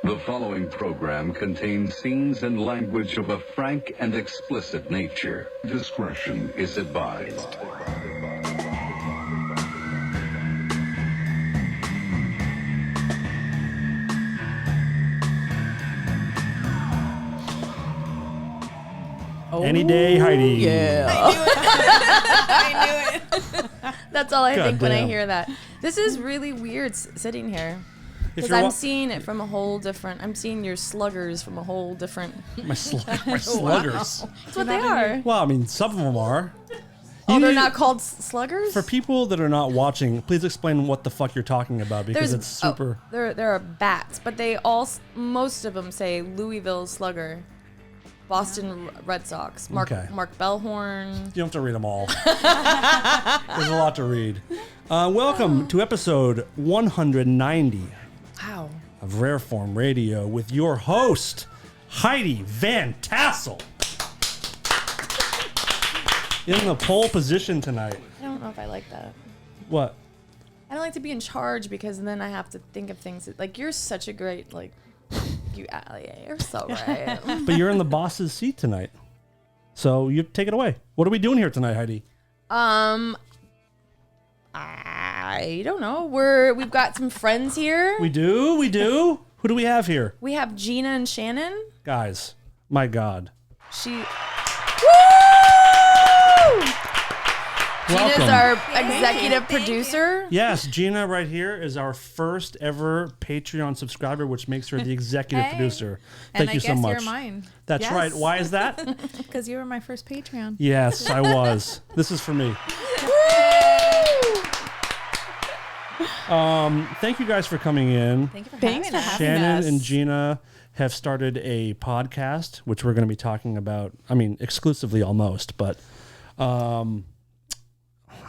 The following program contains scenes and language of a frank and explicit nature. Discretion is advised. Any day, Heidi. Yeah. I knew it. That's all I think when I damn. hear that. This is really weird sitting here. Because you're I'm seeing it from a whole different... I'm seeing your sluggers from a whole different... My sluggers. That's what they are. Well, I mean, some of them are. Oh, they're not called sluggers? For people that are not watching, please explain what the fuck you're talking about because it's super... There are bats, but they all... Most of them say Louisville Slugger. Boston Red Sox. Mark Bellhorn. You don't have to read them all. There's a lot to read. Welcome to episode 190 Wow. of Rare Form Radio with your host, Heidi Van Tassel. In the pole position tonight. I don't know if I like that. What? I don't like to be in charge because then I have to think of things like you're such a great you're so right. But you're in the boss's seat tonight. So you take it away. What are we doing here tonight, Heidi? I don't know. We've got some friends here. We do. Who do we have here? We have Gina and Shannon. Guys, my God. Woo! Welcome. Gina's our executive producer. Yes, Gina right here is our first ever Patreon subscriber, which makes her the executive producer. Thank you so much. I guess you're mine. That's right. Why is that? Because you were my first Patreon. Yes, I was. This is for me. Thank you guys for coming in. Thank you for having us. Shannon and Gina have started a podcast, which we're going to be talking about. I mean, exclusively almost, but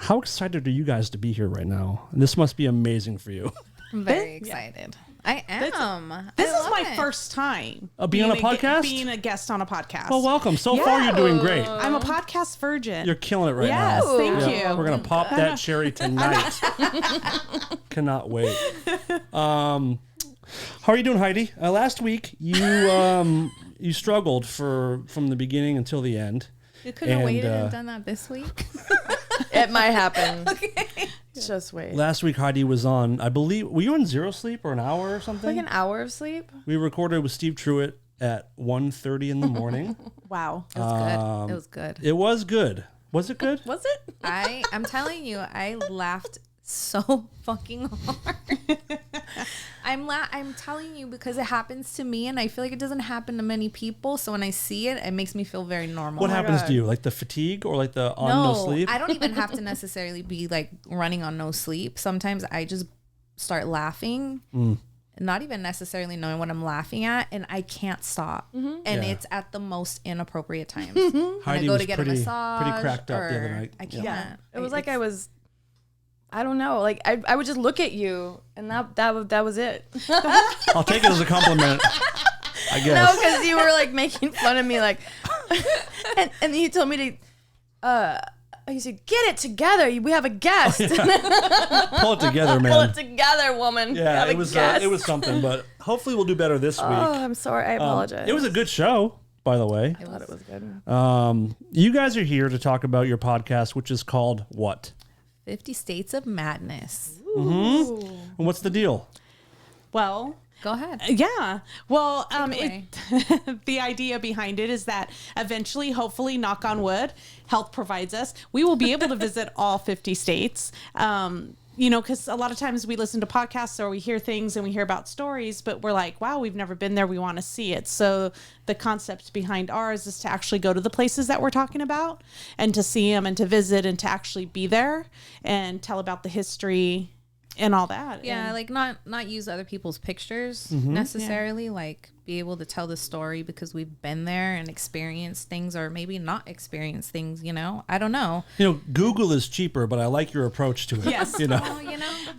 how excited are you guys to be here right now? This must be amazing for you. I'm very excited. I am. This is my first time being on a podcast? Being a guest on a podcast. Well, welcome. So far, you're doing great. I'm a podcast virgin. You're killing it right yes, now. thank you. We're going to pop that cherry tonight. Cannot wait. How are you doing, Heidi? Last week, you struggled from the beginning until the end. You couldn't have waited and done that this week? It might happen. Okay. Just wait. Last week, Heidi was on, I believe, were you on zero sleep or an hour or something? Like an hour of sleep. We recorded with Steve Truitt at 1:30 in the morning. Wow. It was good. It was good. It was good. Was it good? Was it? I'm telling you, I laughed so fucking hard. I'm telling you because it happens to me and I feel like it doesn't happen to many people. So when I see it, it makes me feel very normal. What happens to you? Like the fatigue or like the no sleep? I don't even have to necessarily be like running on no sleep. Sometimes I just start laughing. Not even necessarily knowing what I'm laughing at, and I can't stop. And it's at the most inappropriate times. When I go to get a massage, pretty cracked up the other night. I can't. Yeah. It was like I don't know. Like I would just look at you, and that was it. I'll take it as a compliment. I guess. No, because you were like making fun of me, like, and then you told me to. You said, "Get it together. We have a guest." Pull it together, man. Pull it together, woman. Yeah, it was something, but hopefully we'll do better this week. Oh, I'm sorry. I apologize. It was a good show, by the way. I thought it was good. You guys are here to talk about your podcast, which is called what? 50 States of Madness. Mm-hmm. And what's the deal? Well, go ahead. Yeah. Well, away. The idea behind it is that eventually, hopefully, knock on wood, health provides us, we will be able to visit all 50 states. Because a lot of times we listen to podcasts or we hear things and we hear about stories, but we're like, wow, we've never been there. We want to see it. So the concept behind ours is to actually go to the places that we're talking about and to see them and to visit and to actually be there and tell about the history and all that. Yeah, and like not use other people's pictures necessarily, like be able to tell the story because we've been there and experienced things or maybe not experienced things, I don't know. Google is cheaper, but I like your approach to it. Yes. Well,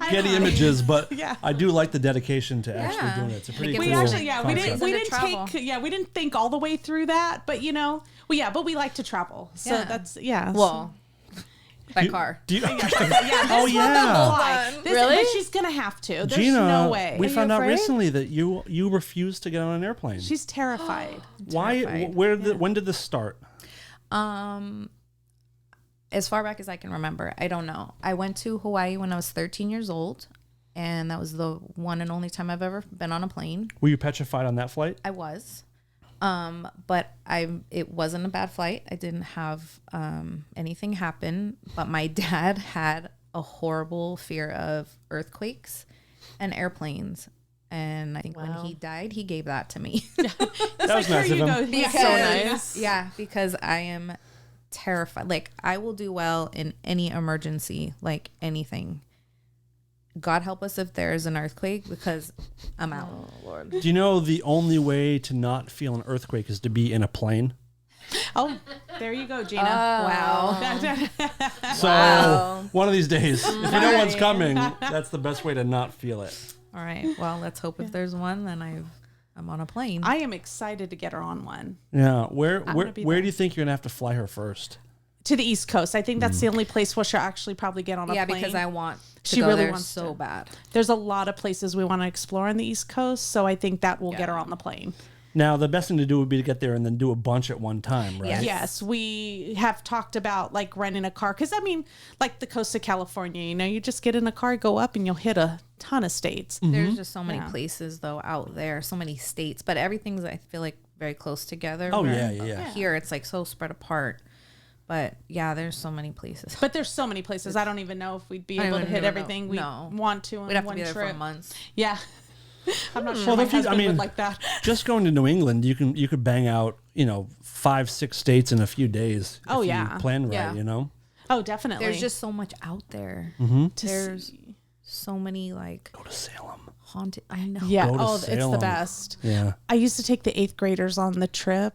Getty images, but Yeah. I do like the dedication to actually doing it. It's a pretty cool concept. we didn't think all the way through that, but but we like to travel. So that's Well, By car. Do you, Oh yeah. Really? But she's gonna have to. There's Gina, no way. we found out afraid? recently that you refused to get on an airplane. She's terrified. Why? terrified. When did this start? As far back as I can remember, I don't know. I went to Hawaii when I was 13 years old, and that was the one and only time I've ever been on a plane. Were you petrified on that flight? I was. But it wasn't a bad flight. I didn't have anything happen, but my dad had a horrible fear of earthquakes and airplanes. And I think when he died, he gave that to me. That was nice of him. He's so nice. Yeah, because I am terrified. Like, I will do well in any emergency, like anything. God help us if there is an earthquake, because I'm out. Oh, Lord. Do you know the only way to not feel an earthquake is to be in a plane? Oh, there you go, Gina. Wow. So one of these days, if you know one's coming, that's the best way to not feel it. All right. Well, let's hope if there's one, then I'm on a plane. I am excited to get her on one. Yeah. Where gonna be do there. you think you're gonna have to fly her first? To the East Coast. I think that's the only place where she'll actually probably get on a yeah, plane. because I want to She go really there wants so to. bad. There's a lot of places we want to explore on the East Coast, so I think that will get her on the plane. Now, the best thing to do would be to get there and then do a bunch at one time, right? Yes. Yes, we have talked about like renting a car, because I mean, like the coast of California, you know, you just get in a car, go up, and you'll hit a ton of states. There's just so many places though out there, so many states, but everything's, I feel like, very close together. Oh, where yeah. Here it's like so spread apart. But yeah, there's so many places. But there's so many places. I don't even know if we'd be I able to wouldn't hit even know. everything we No. want to in We'd have to one be there trip. for months. Yeah. I'm not sure Well, my if you- I husband mean, would like that. Just going to New England, you could bang out 5-6 states in a few days. Oh, if yeah. you plan right. Yeah. Oh, definitely. There's just so much out there. There's so many like Go to Salem. haunted. I know. yeah. Go to Oh, it's the Salem. best. Yeah. I used to take the 8th graders on the trip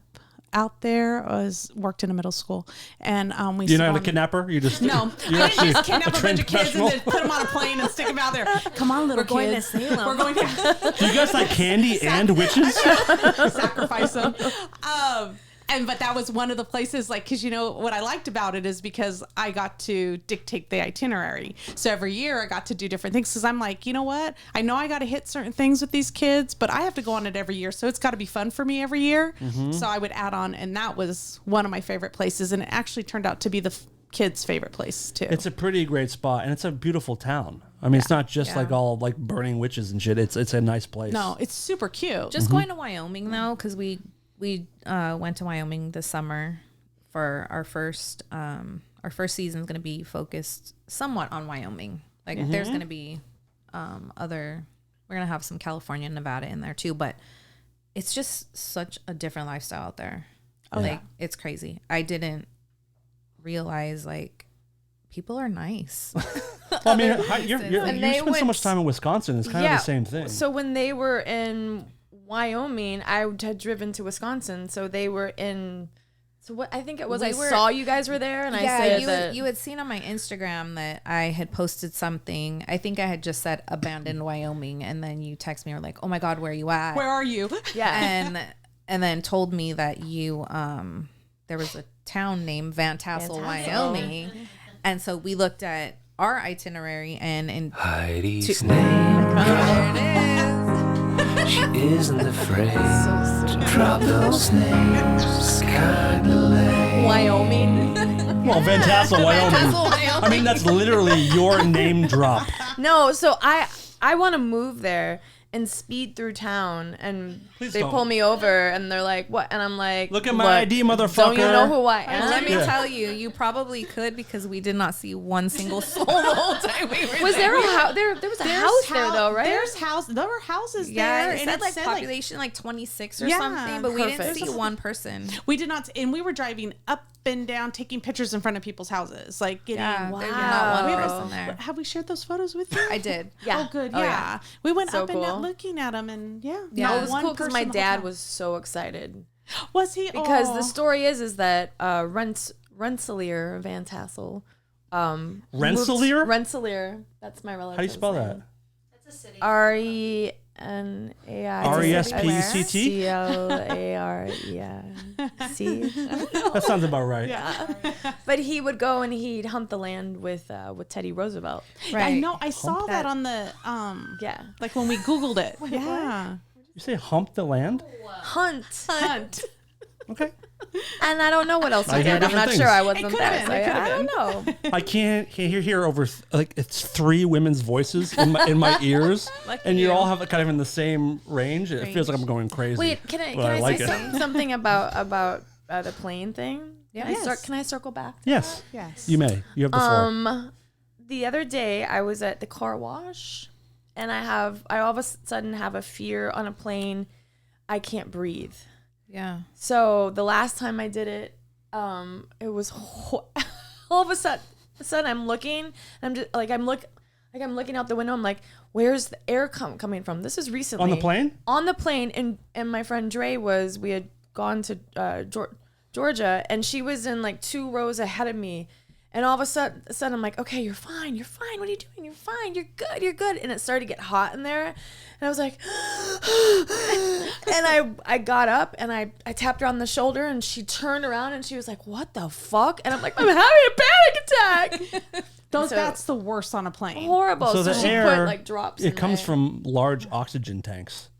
out there. I worked in a middle school, and we. You're not sit a on- kidnapper. You just No, You're I actually didn't just kidnap a bunch trained of kids and professional? then put them on a plane and stick them out there. Come on, little going to kids. Salem. We're going to Do you guys like candy and witches? sacrifice them. But that was one of the places, like, because what I liked about it is because I got to dictate the itinerary. So every year I got to do different things, because I'm like, you know what? I know I got to hit certain things with these kids, but I have to go on it every year. So it's got to be fun for me every year. So I would add on, and that was one of my favorite places. And it actually turned out to be the kids' favorite place too. It's a pretty great spot, and it's a beautiful town. I mean, it's not just like all like burning witches and shit. It's a nice place. No, it's super cute. Just going to Wyoming though, because we went to Wyoming this summer for our first season's going to be focused somewhat on Wyoming. Like there's going to be we're going to have some California and Nevada in there too, but it's just such a different lifestyle out there. Like it's crazy. I didn't realize like people are nice. Well, I mean, you they spend so went- much time in Wisconsin. It's kind of the same thing. So when they were in Wyoming, I had driven to Wisconsin. So they were in. So what I think it was, I saw you guys were there, and I said that you had seen on my Instagram that I had posted something. I think I had just said abandoned Wyoming, and then you text me or like, oh my god, where are you at? Where are you? yeah. and then told me that you there was a town named Van Tassel, Wyoming, and so we looked at our itinerary and Heidi's name. there it is. She isn't afraid to drop those names. Kinda lame. Wyoming. Well, Van Tassel, Wyoming. I mean, that's literally your name drop. No, so I want to move there and speed through town, and Please they don't. pull me over and they're like, "What?" And I'm like, Look at my ID, motherfucker. Don't you know who I am? Let me Yeah. tell you, you probably could because we did not see one single soul the whole time we were Was there a house? There was a house there though, right? There were houses Yeah, there, it and said like said, population like 26 or Yeah, something, but we didn't perfect. see one person. we did not, and we were driving up and down, taking pictures in front of people's houses, like getting. Yeah, Wow. there's not one We have- person there. Have we shared those photos with you? I did. Yeah. Oh, good. Oh, Yeah. yeah. We went So up and down cool. looking at them, and Yeah. No, it was one cool because person my the whole dad time. was so excited Was he? because Oh. the story is that Rensselaer Van Tassel. Rensselaer? Rensselaer. That's my relative. How do you spell that? R-E R-E-S-P-E-C-T? C-L-A-R-E-C. That sounds about right. But he would go and he'd hunt the land with Teddy Roosevelt. I know. I saw that on the like when we Googled it. Yeah. You say hump the land? Hunt. Okay. And I don't know what else I he hear did. I'm different not things. sure. I wasn't could've there. been. So I don't know. I can't hear over it's 3 women's voices in my ears, and you all have it kind of in the same range. It feels like I'm going crazy. Wait, can I like say something about the plane thing? Yeah. Can I circle back? Yes. Yes. You may. You have the floor. The other day I was at the car wash, and I all of a sudden have a fear on a plane. I can't breathe. Yeah. So the last time I did it, it was all of a sudden I'm looking, and I'm just like I'm looking out the window. I'm like, where's the air coming from? This is recently On the plane. On the plane, and my friend Dre we had gone to Georgia, and she was in like 2 rows ahead of me. And all of a sudden I'm like, okay, you're fine. What are you doing? You're fine. You're good. And it started to get hot in there. And I was like, and I got up and I tapped her on the shoulder, and she turned around and she was like, what the fuck? And I'm like, I'm having a panic attack. That's the worst on a plane. Horrible. So the she air, put like drops in it comes there. from large oxygen tanks.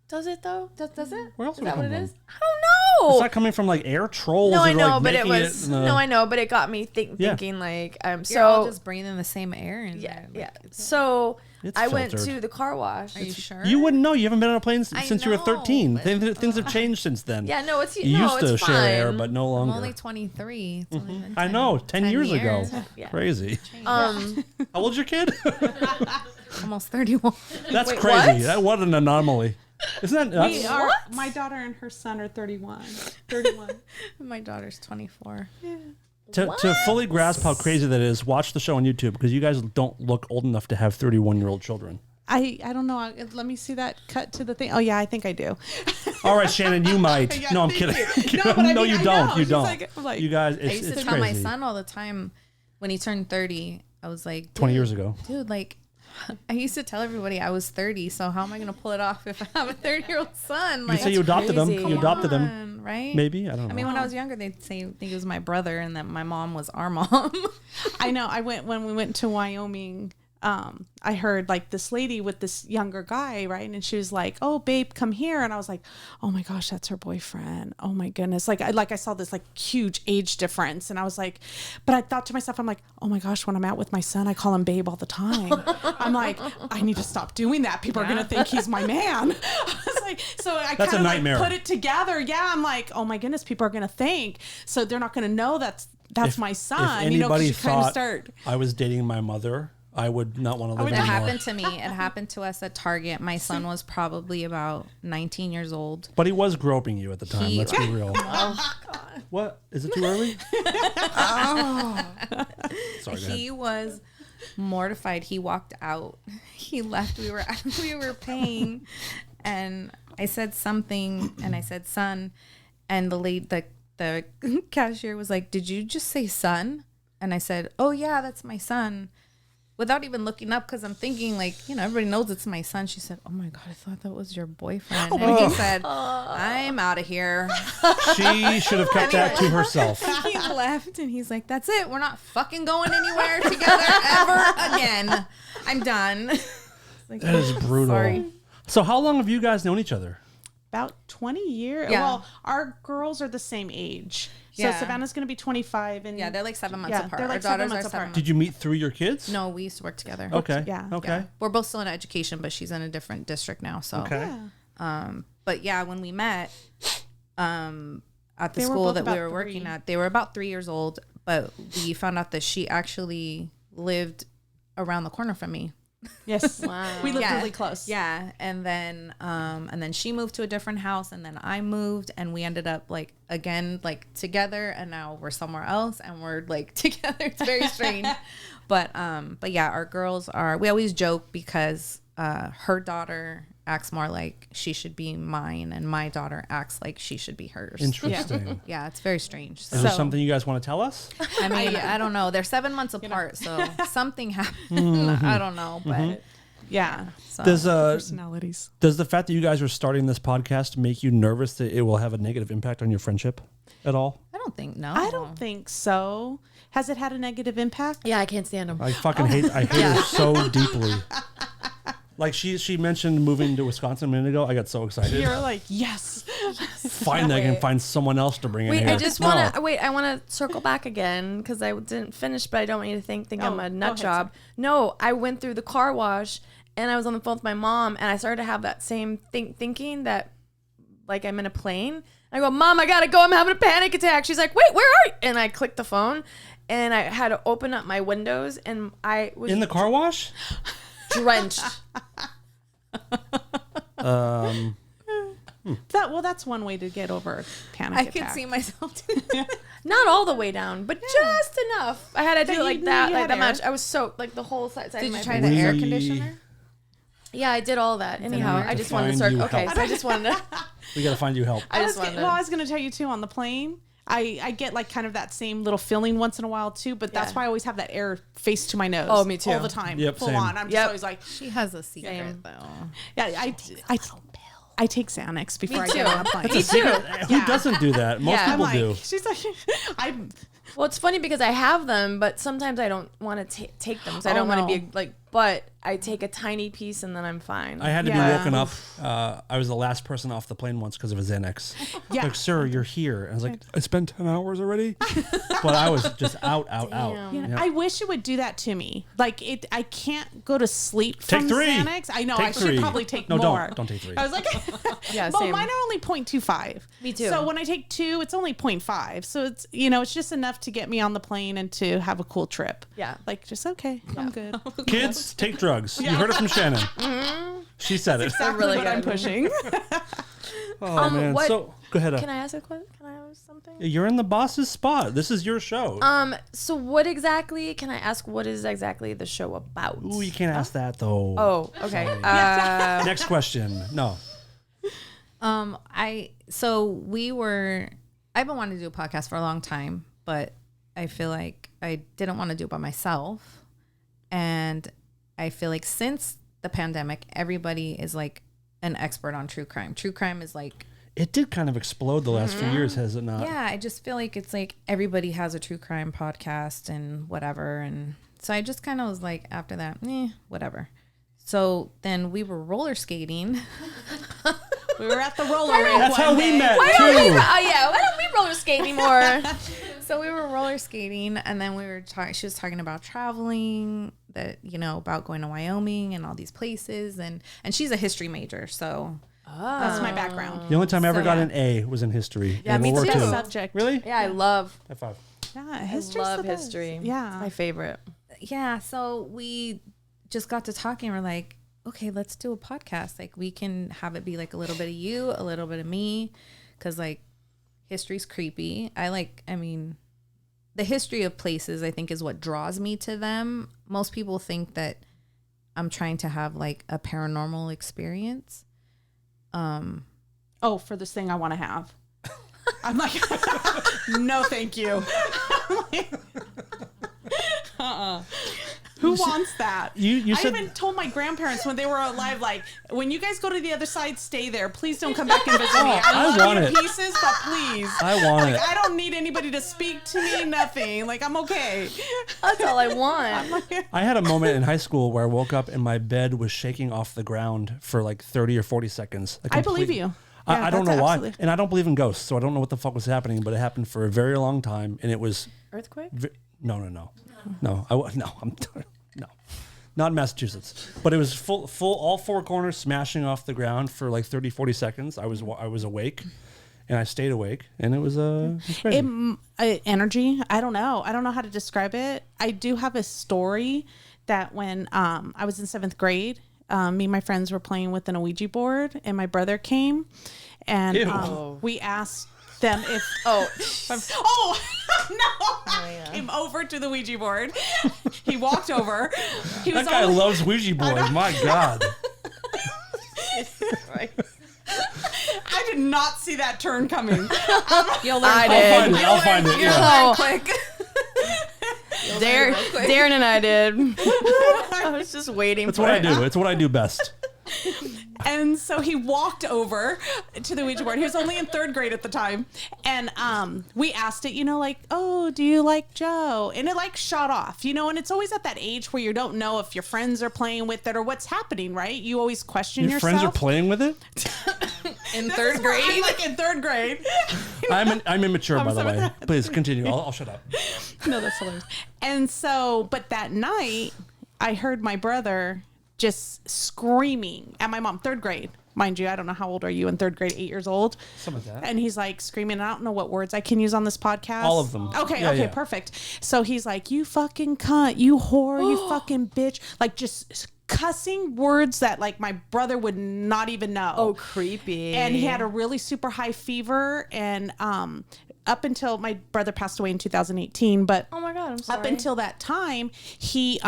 Does it though? Does it? Where else Is would it that what come it from? is? I don't know. It's not coming from like air trolls. No, I or, know, like, but it making was no, I know, but it got me thinking like You're all just breathing the same air. And yeah. So It's I went filtered. to the car wash. Are you sure? You wouldn't know. You haven't been on a plane since you were know, 13. but- Things have changed since then. Yeah, no, it's You used to it's share air, fine. but no I'm longer. only 23. It's only been I know, 10 years ago. Yeah. Crazy. Um, How old's your kid? Almost 31. That's Wait, crazy. what? What an anomaly. Isn't that nuts? My daughter and her son are 31. 31. My daughter's 24. To fully grasp how crazy that is, watch the show on YouTube, because you guys don't look old enough to have 31-year-old children. I don't know. Let me see that cut to the thing. Oh yeah, I think I do. All right, Shannon, you might. Yeah, no, I'm thank kidding. you. No, but I No, mean, you I don't. know. You She's don't. like- You guys, I used it's to tell crazy. my son all the time when he turned 30, I was like, 20 years ago. dude, like, I used to tell everybody I was 30, so how am I going to pull it off if I have a 30-year-old son? You Like, say you adopted him. crazy. You adopted him. on, right? Maybe. I don't know. I mean, when I was younger, they'd think he was my brother and that my mom was our mom. I know. When we went to Wyoming. I heard like this lady with this younger guy, right? And she was like, "Oh, babe, come here." And I was like, "Oh my gosh, that's her boyfriend." Oh my goodness. I saw this like huge age difference. And I was like, but I thought to myself, I'm like, "Oh my gosh, when I'm out with my son, I call him babe all the time." I'm like, I need to stop doing that. People are going to think he's my man. I was like, so I That's kind a of nightmare. like put it together. Yeah. I'm like, oh my goodness, people are going to think, so they're not going to know that's my son. If You know, 'cause anybody you kind of thought start. I was dating my mother, I would not want to live It anymore. happened to me. It happened to us at Target. My son was probably about 19 years old. But he was groping you at the time. Let's be real. oh God. What? Is it too early? Sorry, go ahead. He was mortified. He walked out. He left. We were paying, and I said something, and I said son, and the cashier was like, "Did you just say son?" And I said, "Oh yeah, that's my son." Without even looking up, because I'm thinking, like, everybody knows it's my son. She said, "Oh my God, I thought that was your boyfriend." And he said, "I'm out of here." She should have kept that to herself. He left, and he's like, "That's it. We're not fucking going anywhere together ever again. I'm done." Like, That is brutal. Sorry. So how long have you guys known each other? About 20 years. Yeah. Well, our girls are the same age. So Yeah. Savannah's going to be 25. And Yeah, they're like 7 months Yeah, apart. they're like Our 7 daughters months are 7 apart. months. Did you meet through your kids? No, we used to work together. Okay. Yeah. Okay. Yeah. We're both still in education, but she's in a different district now. So, Okay. but yeah, when we met at the They were school both that we about were working 3. at, they were about 3 years old, but we found out that she actually lived around the corner from me. Yes. We lived Yeah. really close. Yeah, and then she moved to a different house, and then I moved, and we ended up like together, and now we're somewhere else, and we're like together. It's very strange, but yeah, our girls are. We always joke because her daughter acts more like she should be mine, and my daughter acts like she should be hers. Interesting. Yeah, it's very strange. Is there something you guys want to tell us? I mean, I don't know. They're 7 months apart, so something happened. I don't know, but Yeah. So Does Personalities. does the fact that you guys are starting this podcast make you nervous that it will have a negative impact on your friendship at all? I don't think I don't think so. Has it had a negative impact? Yeah, I can't stand them. I fucking hate her so deeply. Like she mentioned moving to Wisconsin a minute ago. I got so excited. You're like, yes. Finally, I can find someone else to bring in Wait, here. I just want to wait. I want to circle back again because I didn't finish, but I don't want you to think I'm a go nut ahead, job. No, I went through the car wash and I was on the phone with my mom, and I started to have that same thinking that like I'm in a plane. I go, Mom, I gotta go. I'm having a panic attack. She's like, Wait, where are you? And I clicked the phone, and I had to open up my windows, and I was in the car wash. drenched. That's one way to get over a panic I attack. could see myself doing that. Not all the way down, but just enough. I had to do you it like knew that, you like had that air. much. I was soaked, like the whole side Did of you my try face. the air We- conditioner? Yeah, I did all that. Anyhow, I just wanted to find you circle. Okay, help. so I just wanted to. We got to find you help. I just wanted to. I was going to tell you too, on the plane, I get like kind of that same little feeling once in a while too, but that's Yeah. why I always have that air face to my nose. Oh, me too. All the time. Yep, Full same. on. I'm just Yep. always like, She has a secret Same. though. yeah, I take Xanax before I too. get on a plane. Me too. Who doesn't do that? Most Yeah. people I'm do. like, she's like, I'm Well, it's funny because I have them, but sometimes I don't want to take them. So I don't want to be like. But I take a tiny piece and then I'm fine. I had to Yeah. be woken up. I was the last person off the plane once because of a Xanax. Yeah. Like, sir, you're here. And I was like, I spent 10 hours already. But I was just out. Damn. Yeah. I wish it would do that to me. Like I can't go to sleep Take from 3. Xanax. I know. Take I 3. should probably take No, more. don't take 3. I was like, Yeah, well, same. mine are only 0.25. Me too. So when I take 2, it's only 0.5. So it's it's just enough to get me on the plane and to have a cool trip. Yeah. Like just okay, I'm good. Kids, take drugs. You heard it from Shannon. She said it. Exactly really what I'm good. pushing. Oh, man. what- So, go ahead. Can I ask a question? Can I ask something? You're in the boss's spot. This is your show. So what exactly? Can I ask what is exactly the show about? Ooh, you can't ask that, though. Oh, okay. Next question. No. I've been wanting to do a podcast for a long time, but I feel like I didn't want to do it by myself. And I feel like since the pandemic, everybody is like an expert on true crime. True crime is like, It did kind of explode the last few years, has it not? yeah, I just feel like it's like everybody has a true crime podcast and whatever. And so I just kind of was like, after that, whatever. So then we were roller skating. We were at the roller rink. That's how we met, Why too. don't we roller skate anymore? So we were roller skating, and then we were talking. She was talking about traveling, about going to Wyoming and all these places, and she's a history major, so That's my background. The only time I ever So, got yeah. an A was in history. Yeah, in me World War too. II. Subject. Really? Yeah, I love. High five. Yeah, I history's love the best. history. Yeah. It's my favorite. yeah. So we just got to talking. We're like, okay, let's do a podcast. Like we can have it be like a little bit of you, a little bit of me, because like history's creepy. The history of places I think is what draws me to them. Most people think that I'm trying to have like a paranormal experience. Oh, for this thing I want to have. I'm like, no, thank you. Who wants that? You I said even told my grandparents when they were alive, like, when you guys go to the other side, stay there. Please don't come back and visit me. I love want your it. pieces, but please. I want it. I don't need anybody to speak to me, nothing. Like, I'm okay. That's all I want. I had a moment in high school where I woke up and my bed was shaking off the ground for like 30 or 40 seconds. I believe you. I don't know that's why. absolutely- And I don't believe in ghosts, so I don't know what the fuck was happening, but it happened for a very long time. And it was, Earthquake? no. Not in Massachusetts, but it was full, all 4 corners smashing off the ground for like 30, 40 seconds. I was awake and I stayed awake and it was crazy. Energy. I don't know how to describe it. I do have a story that when I was in 7th grade, me and my friends were playing with an Ouija board and my brother came and we asked them if came over to the Ouija board. He walked over. He was That guy only- loves Ouija boards. My God. I did not see that turn coming. You'll learn I quick. did. I'll find it. Yeah. Oh, Quick. Darren and I did. I was just waiting That's for what I it. do. It's what I do best. And so he walked over to the Ouija board. He was only in 3rd grade at the time. And we asked it, like, oh, do you like Joe? And it like shot off, and it's always at that age where you don't know if your friends are playing with it or what's happening, right? You always question Your yourself. friends are playing with it? In 3rd grade. I'm like in 3rd grade. I'm immature, by the way. Please continue. I'll shut up. No, that's hilarious. And so, but that night, I heard my brother just screaming at my mom, 3rd grade. Mind you, I don't know how old are you in 3rd grade, 8 years old. Something like that. And he's like screaming. I don't know what words I can use on this podcast. All of them. Okay, Yeah, okay, yeah. perfect. So he's like, you fucking cunt, you whore, you fucking bitch. Like just cussing words that like my brother would not even know. Oh, creepy. And he had a really super high fever. And up until my brother passed away in 2018, but Oh my God, I'm sorry. up until that time, he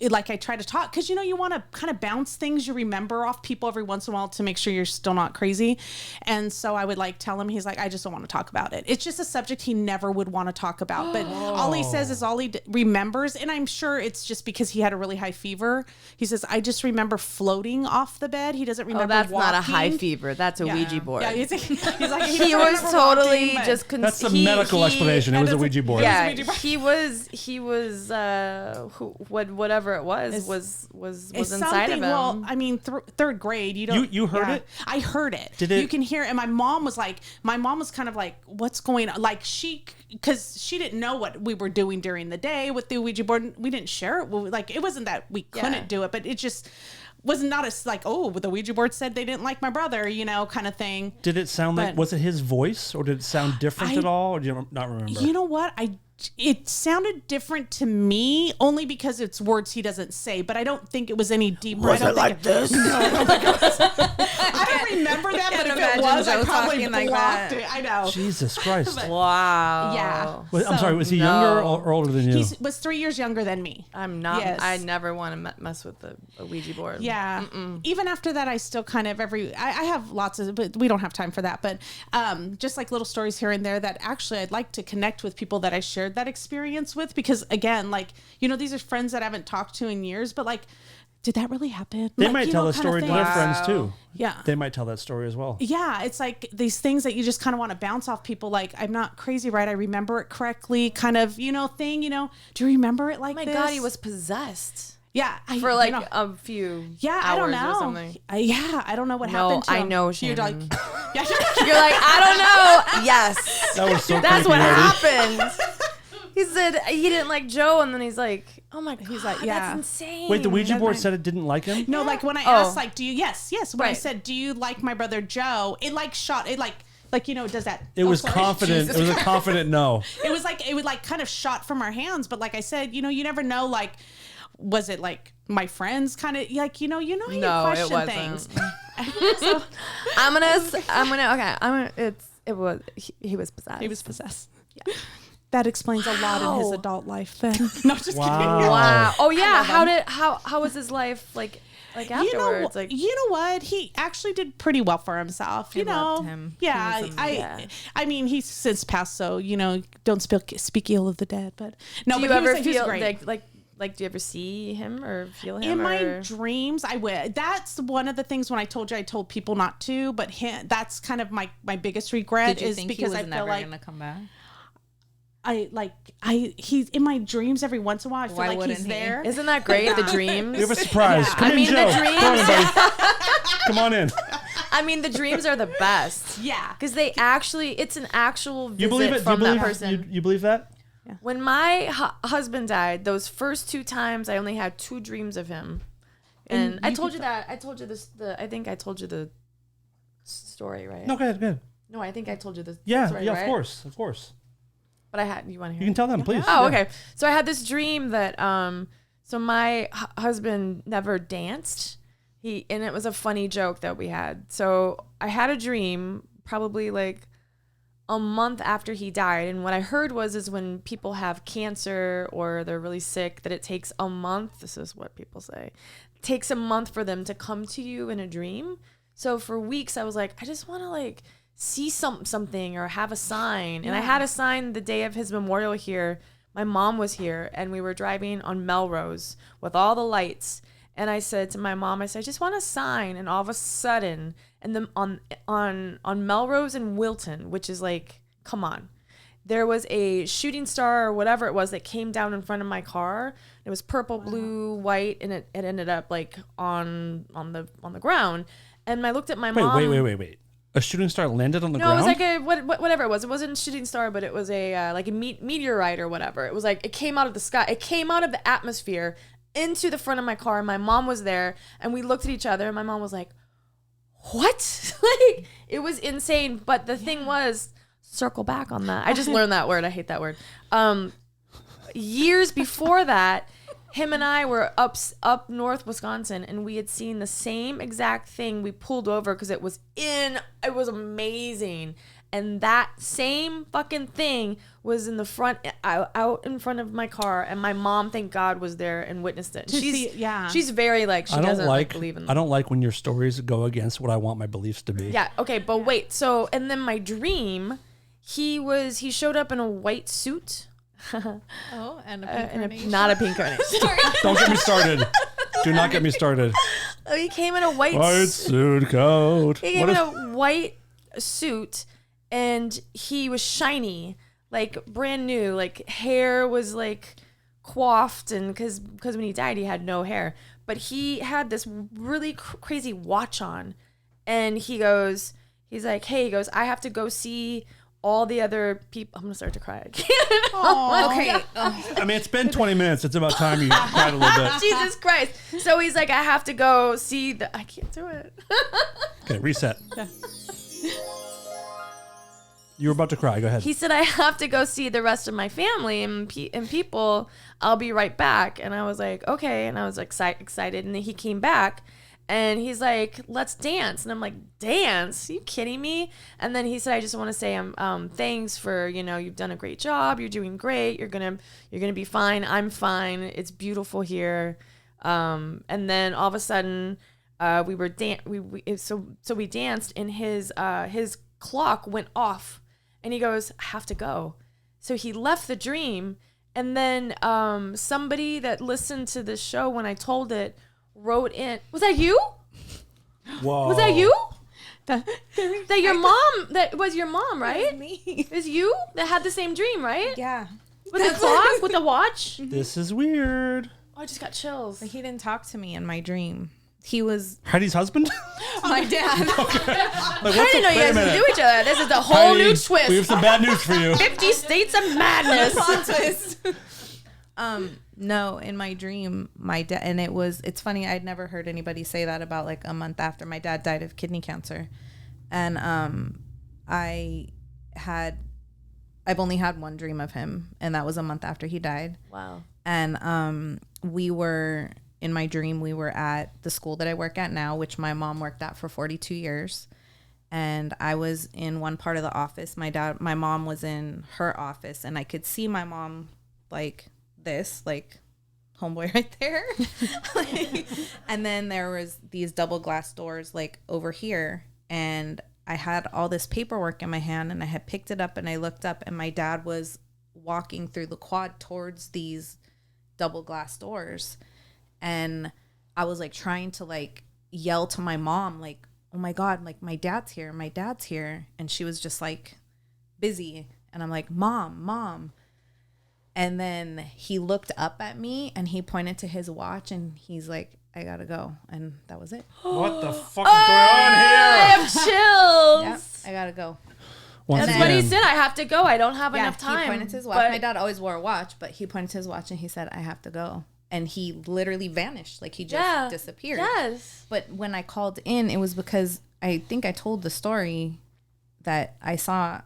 I try to talk because you want to kind of bounce things you remember off people every once in a while to make sure you're still not crazy. And so I would like tell him, he's like, I just don't want to talk about it. It's just a subject he never would want to talk about. But all he says is all he remembers, and I'm sure it's just because he had a really high fever. He says, I just remember floating off the bed. He doesn't remember. Oh, that's walking. not a high fever. That's a Yeah. Ouija board. Yeah, he's like He doesn't was remember totally walking, but- just. That's the medical explanation. It was a Ouija board. Yeah, Ouija board. he was. Whatever it was It's inside of him. Well, I mean, 3rd grade, you don't. You heard it? I heard it. Did it? You can hear it. And my mom was kind of like, what's going on? Like because she didn't know what we were doing during the day with the Ouija board. We didn't share it. Like, it wasn't that we couldn't do it, but it just was not as like, oh, the Ouija board said they didn't like my brother, kind of thing. Did it sound like, But- was it his voice or did it sound different at all? Or do you not remember? You know what? It sounded different to me only because it's words he doesn't say, but I don't think it was any deeper. Was it like this? I don't remember that, but if it imagine was, I Joe probably talking like blocked that. it. I know. Jesus Christ. Wow. Yeah. I'm sorry, was he younger or older than you? He was 3 years younger than me. I'm not. Yes. I never want to mess with a Ouija board. Yeah. Even after that, I still kind of I have lots of, but we don't have time for that. But just like little stories here and there that actually I'd like to connect with people that I shared that experience with, because again, like, these are friends that I haven't talked to in years, but like, did that really happen? They Like, might tell the kind of story to thing. their friends too. Yeah. They might tell that story as well. Yeah, it's like these things that you just kind of want to bounce off people. Like, I'm not crazy, right? I remember it correctly, kind of, thing. Do you remember it like Oh my this? God, he was possessed Yeah, for like a few. yeah, hours I don't know. Or something. I don't know what No, happened to I him. know, You're like, Shannon. yeah, You're like, I don't know. Yes, That was so that's creepy, what Heidi. happened. He said he didn't like Joe, and then he's like, "Oh my God, He's like, yeah. that's insane." Wait, the Ouija board said it didn't like him? no, like when I Oh. asked, like, do you? Yes. When I Right. said, do you like my brother Joe? It like shot. It like does that? It was sorry. confident. Jesus It was a confident no. It was like kind of shot from our hands, but like I said, you never know. Like, was it like my friends kind of like how you No, question it wasn't. things? It was. He was possessed. He was possessed. Yeah. That explains a lot in his adult life. Then no, just Wow. kidding. Wow. Oh yeah. love him. How was his life like afterwards? You know what? He actually did pretty well for himself. You know, loved him. yeah. He was I mean, he's since passed, so don't speak ill of the dead. But no, do you but ever he was feel great. like do you ever see him or feel him? In my or? dreams, I would. That's one of the things when I told people not to, but that's kind of my biggest regret Did you is think because he was I feel never like gonna come back? he's in my dreams every once in a while. I feel Why like wouldn't he's he? there. Isn't that great? The dreams. We have a surprise. Come in, the Joe. Come on in, buddy. Come on in. I mean, the dreams are the best. Yeah. Because it's an actual visit You believe it? from you believe that person. You believe that? When my husband died, those first 2 times, I only had 2 dreams of him. And I told you that. I told you this. I think I told you the story, right? No, go ahead. Go ahead. No, I think I told you the Yeah, story, yeah, right? of course. But I had. You want to hear? You can tell them, please. Oh, Yeah. okay. So I had this dream that so my husband never danced. And it was a funny joke that we had. So I had a dream probably like a month after he died, and what I heard is when people have cancer or they're really sick that it takes a month. This is what people say. It takes a month for them to come to you in a dream. So for weeks I was like, I just want to like see something or have a sign. And I had a sign the day of his memorial here, my mom was here and we were driving on Melrose with all the lights. And I said to my mom, I said, I just want a sign. And all of a sudden, and then on Melrose and Wilton, which is like, come on, there was a shooting star or whatever it was that came down in front of my car. It was purple, blue, white, and it ended up like on the ground. And I looked at my mom. Wait. A shooting star landed on the ground? No, it was like whatever it was. It wasn't a shooting star, but it was a like a meteorite or whatever. It was like it came out of the sky. It came out of the atmosphere into the front of my car. And my mom was there, and we looked at each other, and my mom was like, "What?" Like, it was insane. But the thing was, circle back on that. I just learned that word. I hate that word. Years before that, him and I were up north Wisconsin, and we had seen the same exact thing. We pulled over because it was amazing. And that same fucking thing was in the front, out in front of my car. And my mom, thank God, was there and witnessed it. She's very like, she doesn't like believe in them. I don't like when your stories go against what I want my beliefs to be. Yeah. Okay. But wait. So, and then my dream, he showed up in a white suit. Oh, and a pink carnation. Not a pink carnation. Don't get me started. Do not get me started. He came in a white suit coat. He came in a white suit, and he was shiny, like brand new. Like hair was like coiffed, and because when he died, he had no hair. But he had this really crazy watch on, and he's like, hey, he goes, I have to go see all the other people. I'm gonna start to cry again. Okay. I mean, it's been 20 minutes. It's about time you cried a little bit. Jesus Christ. So he's like, I have to go see I can't do it. Okay, reset. You were about to cry. Go ahead. He said, I have to go see the rest of my family and people. I'll be right back. And I was like, okay. And I was excited. And then he came back. And he's like, let's dance. And I'm like, dance? Are you kidding me? And then he said, I just want to say thanks for, you've done a great job. You're doing great. You're gonna be fine. I'm fine. It's beautiful here. And then all of a sudden, we danced, and his clock went off, and he goes, I have to go. So he left the dream, and then somebody that listened to the show when I told it wrote in. Was that you? Whoa. Was that you? That was your mom, right? It was me. It was you that had the same dream, right? Yeah. With the clock, with the watch. This is weird. Oh, I just got chills. But he didn't talk to me in my dream. He was Heidi's husband? my dad. I didn't know you guys would do each other. This is a whole new twist. We have some bad news for you. 50 States of Madness. Plot twist. No, in my dream, my dad, and it's funny, I'd never heard anybody say that about like a month after my dad died of kidney cancer. And I've only had one dream of him, and that was a month after he died. Wow. And in my dream, we were at the school that I work at now, which my mom worked at for 42 years. And I was in one part of the office. My mom was in her office, and I could see my mom like this, like homeboy right there. And then there was these double glass doors like over here, and I had all this paperwork in my hand, and I had picked it up, and I looked up, and my dad was walking through the quad towards these double glass doors. And I was like trying to like yell to my mom, like, oh my God, like my dad's here. And she was just like busy. And I'm like, mom. And then he looked up at me, and he pointed to his watch, and he's like, I gotta go. And that was it. What the fuck is going on here? I have chills. Yeah, I gotta go. That's what he said. I have to go. I don't have enough time. He pointed to his watch. My dad always wore a watch, but he pointed to his watch, and he said, I have to go. And he literally vanished. Like he just disappeared. Yes. But when I called in, it was because I think I told the story that I saw.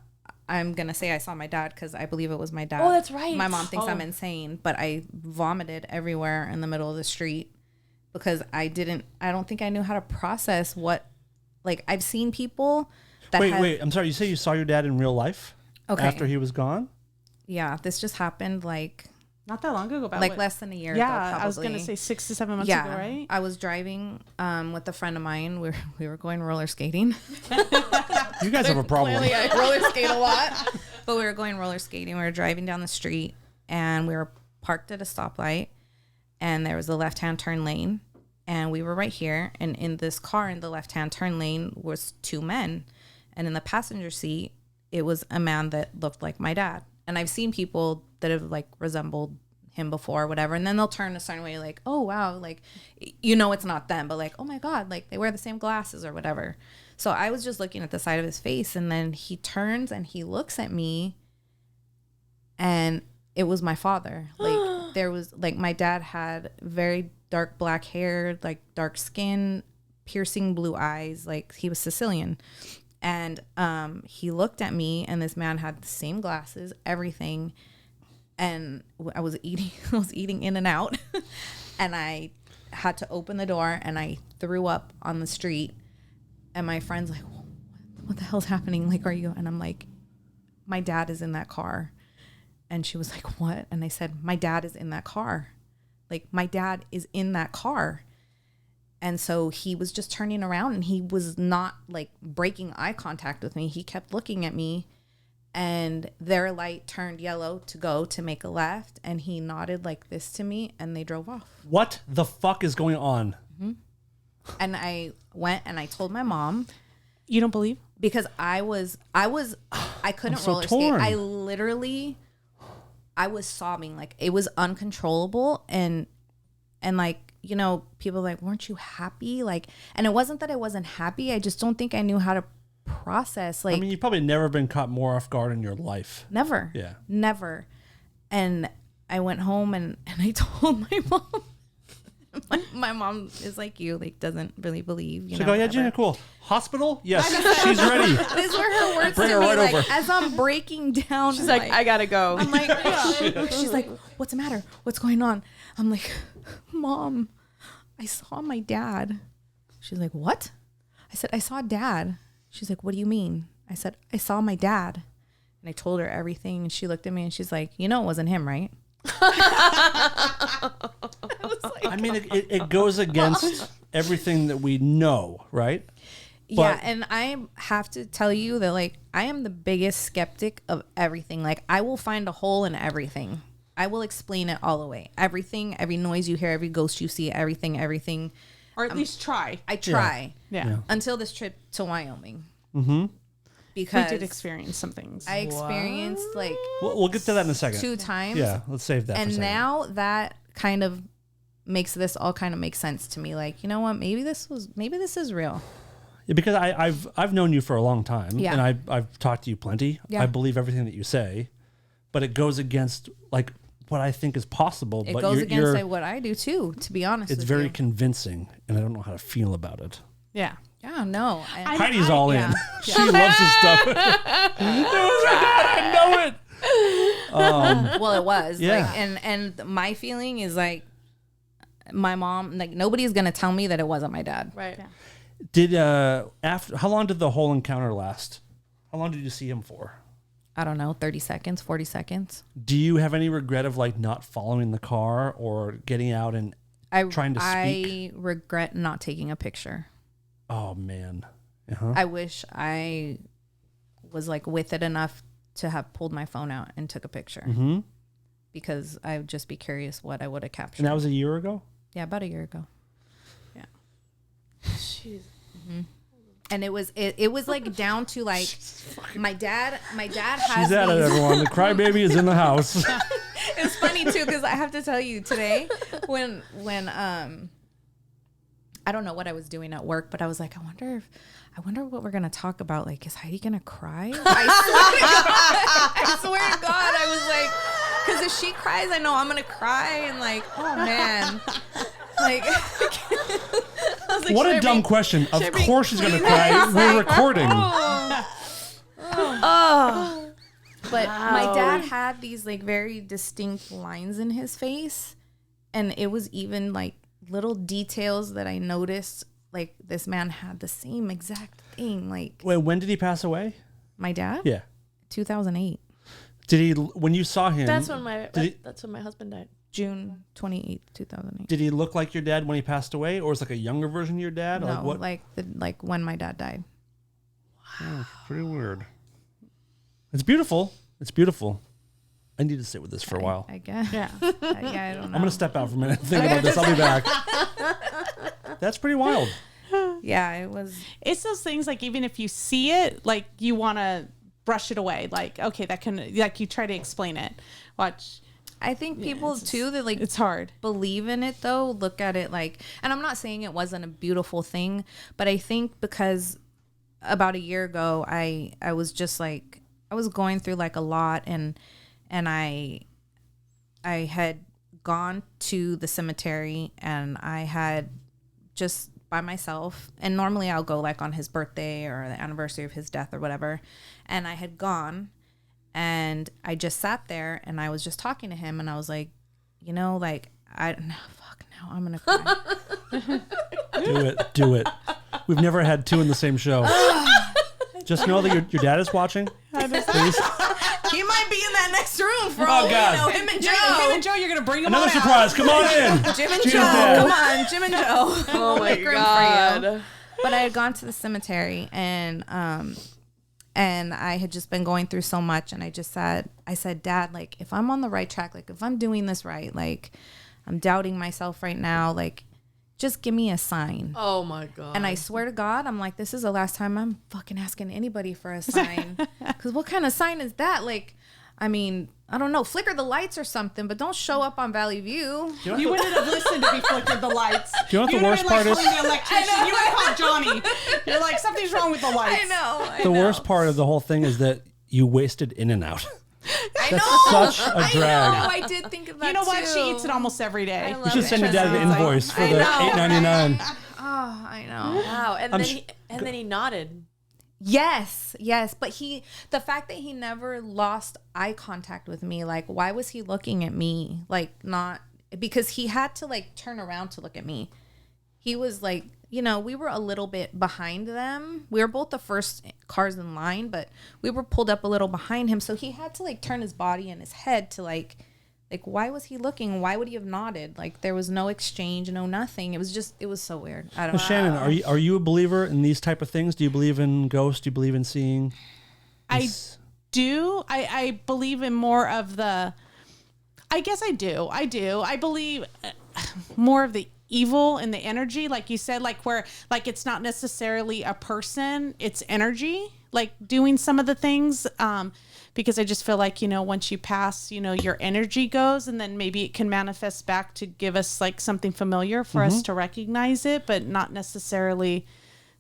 I'm going to say I saw my dad because I believe it was my dad. Oh, that's right. My mom thinks I'm insane, but I vomited everywhere in the middle of the street because I don't think I knew how to process like I've seen people that Wait, I'm sorry. You say you saw your dad in real life? Okay. After he was gone? Yeah, this just happened like not that long ago, about like less than a year ago, I was probably. gonna say 6 to 7 months ago, right? I was driving with a friend of mine. We were going roller skating. You guys have a problem. Clearly, I roller skate a lot. But we were going roller skating. We were driving down the street, and we were parked at a stoplight, and there was a left-hand turn lane, and we were right here, and in this car in the left-hand turn lane was 2 men, and in the passenger seat it was a man that looked like my dad. And I've seen people that have like resembled him before or whatever, and then they'll turn a certain way, like, oh wow, like, you know, it's not them, but like, oh my god, like they wear the same glasses or whatever. So I was just looking at the side of his face, and then he turns and he looks at me, and it was my father. Like, there was like, my dad had very dark black hair, like dark skin, piercing blue eyes, like he was Sicilian. And he looked at me, and this man had the same glasses, everything. And I was eating in and out, and I had to open the door, and I threw up on the street. And my friend's like, what the hell's happening? Like, are you? And I'm like, my dad is in that car. And she was like, what? And I said, my dad is in that car. Like, my dad is in that car. And so he was just turning around, and he was not like breaking eye contact with me. He kept looking at me, and their light turned yellow to go to make a left. And he nodded like this to me, and they drove off. What the fuck is going on? And I went and I told my mom. You don't believe? Because I couldn't so roller torn. skate. I was sobbing, like it was uncontrollable, and like, you know, people were like, weren't you happy? Like, and it wasn't that I wasn't happy. I just don't think I knew how to process. Like, I mean, you've probably never been caught more off guard in your life. never. Yeah. Never. And I went home and I told my mom. My mom is like you, like doesn't really believe. You She's know, like, oh yeah, whatever. Gina, cool. Hospital? Yes, she's ready. These were her words Bring to her me. right Like, over. as I'm breaking down, She's like, I gotta go. I'm like, she's like, what's the matter? What's going on? I'm like, Mom, I saw my dad. She's like, what? I said, I saw Dad. She's like, what do you mean? I said, I saw my dad. And I told her everything, and she looked at me and she's like, you know, it wasn't him, right? I mean, it goes against everything that we know, right? Yeah, But- and I have to tell you that, like, I am the biggest skeptic of everything. Like, I will find a hole in everything. I will explain it all away. Everything, every noise you hear, every ghost you see, everything. Or at least try. I try. Yeah. Until this trip to Wyoming. We Because did experience some things. I experienced, like, We'll get to that in a second. 2 times. Yeah, let's save that. for a And second. now that kind of makes this all kind of make sense to me. Like, you know what? Maybe this is real. Yeah, because I've known you for a long time, Yeah. and I've talked to you plenty. Yeah. I believe everything that you say, but it goes against like what I think is possible. It but goes you're, against you're, what I do too, to be honest it's with very you. convincing, and I don't know how to feel about it. Yeah. Yeah, no. Heidi's all in. yeah. She loves this stuff. It was my dad. I know it. Well, it was. Yeah. Like, and my feeling is like, my mom, like, nobody's gonna tell me that it wasn't my dad. Right. Yeah. Did after how long did the whole encounter last? How long did you see him for? I don't know, 30 seconds, 40 seconds. Do you have any regret of like not following the car or getting out and trying to speak? I regret not taking a picture. Oh man. Uh-huh. I wish I was like with it enough to have pulled my phone out and took a picture. Mm-hmm. Because I would just be curious what I would have captured. And that was a year ago? Yeah, about a year ago. Yeah. And it was like down to like my dad has She's at it, these- everyone. The crybaby is in the house. It's funny too, because I have to tell you today when I don't know what I was doing at work, but I was like, I wonder what we're gonna talk about. Like, is Heidi gonna cry? I swear to God, I was like, because if she cries, I know I'm gonna cry, and like, oh man, like. I was like, What should a I dumb bring- question. Of should I bring course she's going to Kleenex? cry. We're Like, recording. But my dad had these like very distinct lines in his face, and it was even like little details that I noticed. Like, this man had the same exact thing. Like, Wait, when did he pass away? my dad, Yeah. 2008, Did he, when you saw him, That's when my Did husband died. June 28th, 2008. did he look like your dad when he passed away? Or was it like a younger version of your dad? Or No, like what? like when my dad died. Oh, pretty weird. It's beautiful. It's beautiful. I need to sit with this for a while. I guess. Yeah. Yeah, I don't know. I'm gonna step out for a minute and think about this. I'll be back. That's pretty wild. Yeah, it was. It's those things like even if you see it, like you want to brush it away. Like, okay, that can, like you try to explain it. Watch. I think people too that like It's hard. believe in it though look at it like, and I'm not saying it wasn't a beautiful thing, but I think because about a year ago I was just like, I was going through like a lot, and I had gone to the cemetery, and I had just by myself, and normally I'll go like on his birthday or the anniversary of his death or whatever, and I had gone. And I just sat there and I was just talking to him, and I was like, you know, like, now I'm going to cry. Do it. We've never had two in the same show. Just know that your dad is watching. Please. He might be in that next room for Oh, all we God. know. Him and Joe. Him and Joe, you're going to bring them Another on surprise. Come on in. Jim and Gina's Joe. dad. Come on, Jim and Joe. Oh my Make room for you. God. But I had gone to the cemetery, and I had just been going through so much, and I said, Dad, like, if I'm on the right track, like, if I'm doing this right, like, I'm doubting myself right now, like, just give me a sign. Oh my God. And I swear to God, I'm like, this is the last time I'm fucking asking anybody for a sign. Because what kind of sign is that? Like, I mean, I don't know, flicker the lights or something, but don't show up on Valley View. You wouldn't have listened if he flickered the lights. Do you know what the worst part is? The electrician. You would have called Johnny. You're like, something's wrong with the lights. I know. The worst part of the whole thing is that you wasted In and Out. I That's know. such a I drag. know. I did think of that You know what? too. She eats it almost every day. We should send your dad the invoice for I the know. $8.99. Oh, I know. Wow. And I'm then he nodded. Yes, but the fact that he never lost eye contact with me, like, why was he looking at me? Like, not because he had to like turn around to look at me. He was like, you know, we were a little bit behind them. We were both the first cars in line, but we were pulled up a little behind him. So he had to like turn his body and his head to like, why was he looking? Why would he have nodded? Like, there was no exchange, no nothing. It was so weird. I don't know. Shannon, are you a believer in these type of things? Do you believe in ghosts? Do you believe in seeing? I do. I believe in more of the, I guess I do. I believe more of the evil and the energy, like you said, like where, like it's not necessarily a person, it's energy, like doing some of the things. Because I just feel like, you know, once you pass, you know, your energy goes, and then maybe it can manifest back to give us like something familiar for us to recognize it, but not necessarily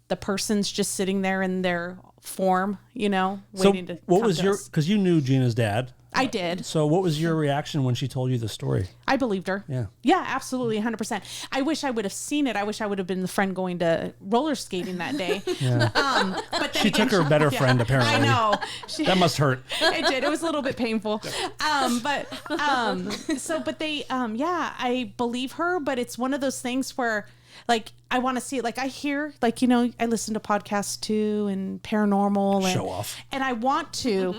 the person's just sitting there in their form, you know, waiting to what come was to your, us. because you knew Gina's dad. I did. So what was your reaction when she told you the story? I believed her. Yeah. Yeah, absolutely. 100%. I wish I would have seen it. I wish I would have been the friend going to roller skating that day. Yeah. But then She took her better friend, apparently. I know. That must hurt. It did. It was a little bit painful. But they, I believe her, but it's one of those things where, like, I want to see it. Like, I hear, like, you know, I listen to podcasts too and paranormal. And, Show off. And I want to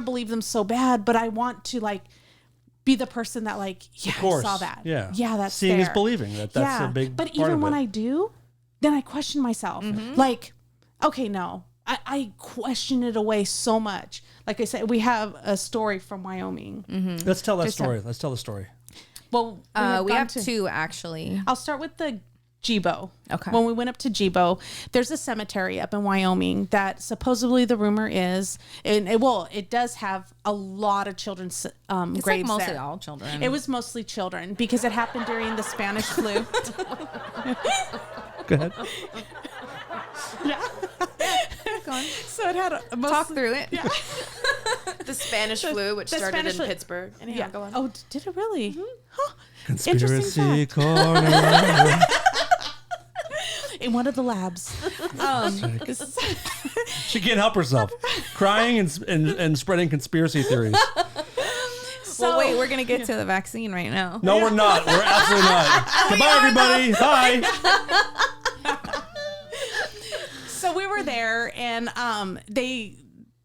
believe them so bad, but I want to, like, be the person that, like, yeah, Of course. I saw that. Yeah. Yeah, that's Seeing is there. believing. That's a big But part even of when it. I do, then I question myself. Like, okay, no. I question it away so much. Like I said, we have a story from Wyoming. Let's tell that story. Let's tell the story. Well, We have two actually. I'll start with the Jibo. Okay. When we went up to Jibo, there's a cemetery up in Wyoming that supposedly the rumor is, and it does have a lot of children's It's graves like mostly there. all children. It was mostly children because it happened during the Spanish flu. Go ahead. Yeah. So it had Talk through it. Yeah. The Spanish flu, which the started Spanish in flu. Pittsburgh. Anyhow, Yeah. go on. Oh, did it really? Huh. Conspiracy fact. corner. In one of the labs. She can't help herself. Crying and spreading conspiracy theories. Well, wait, we're gonna get to the vaccine right now. No, we're not. We're absolutely not. Goodbye, everybody. Bye. So we were there, and they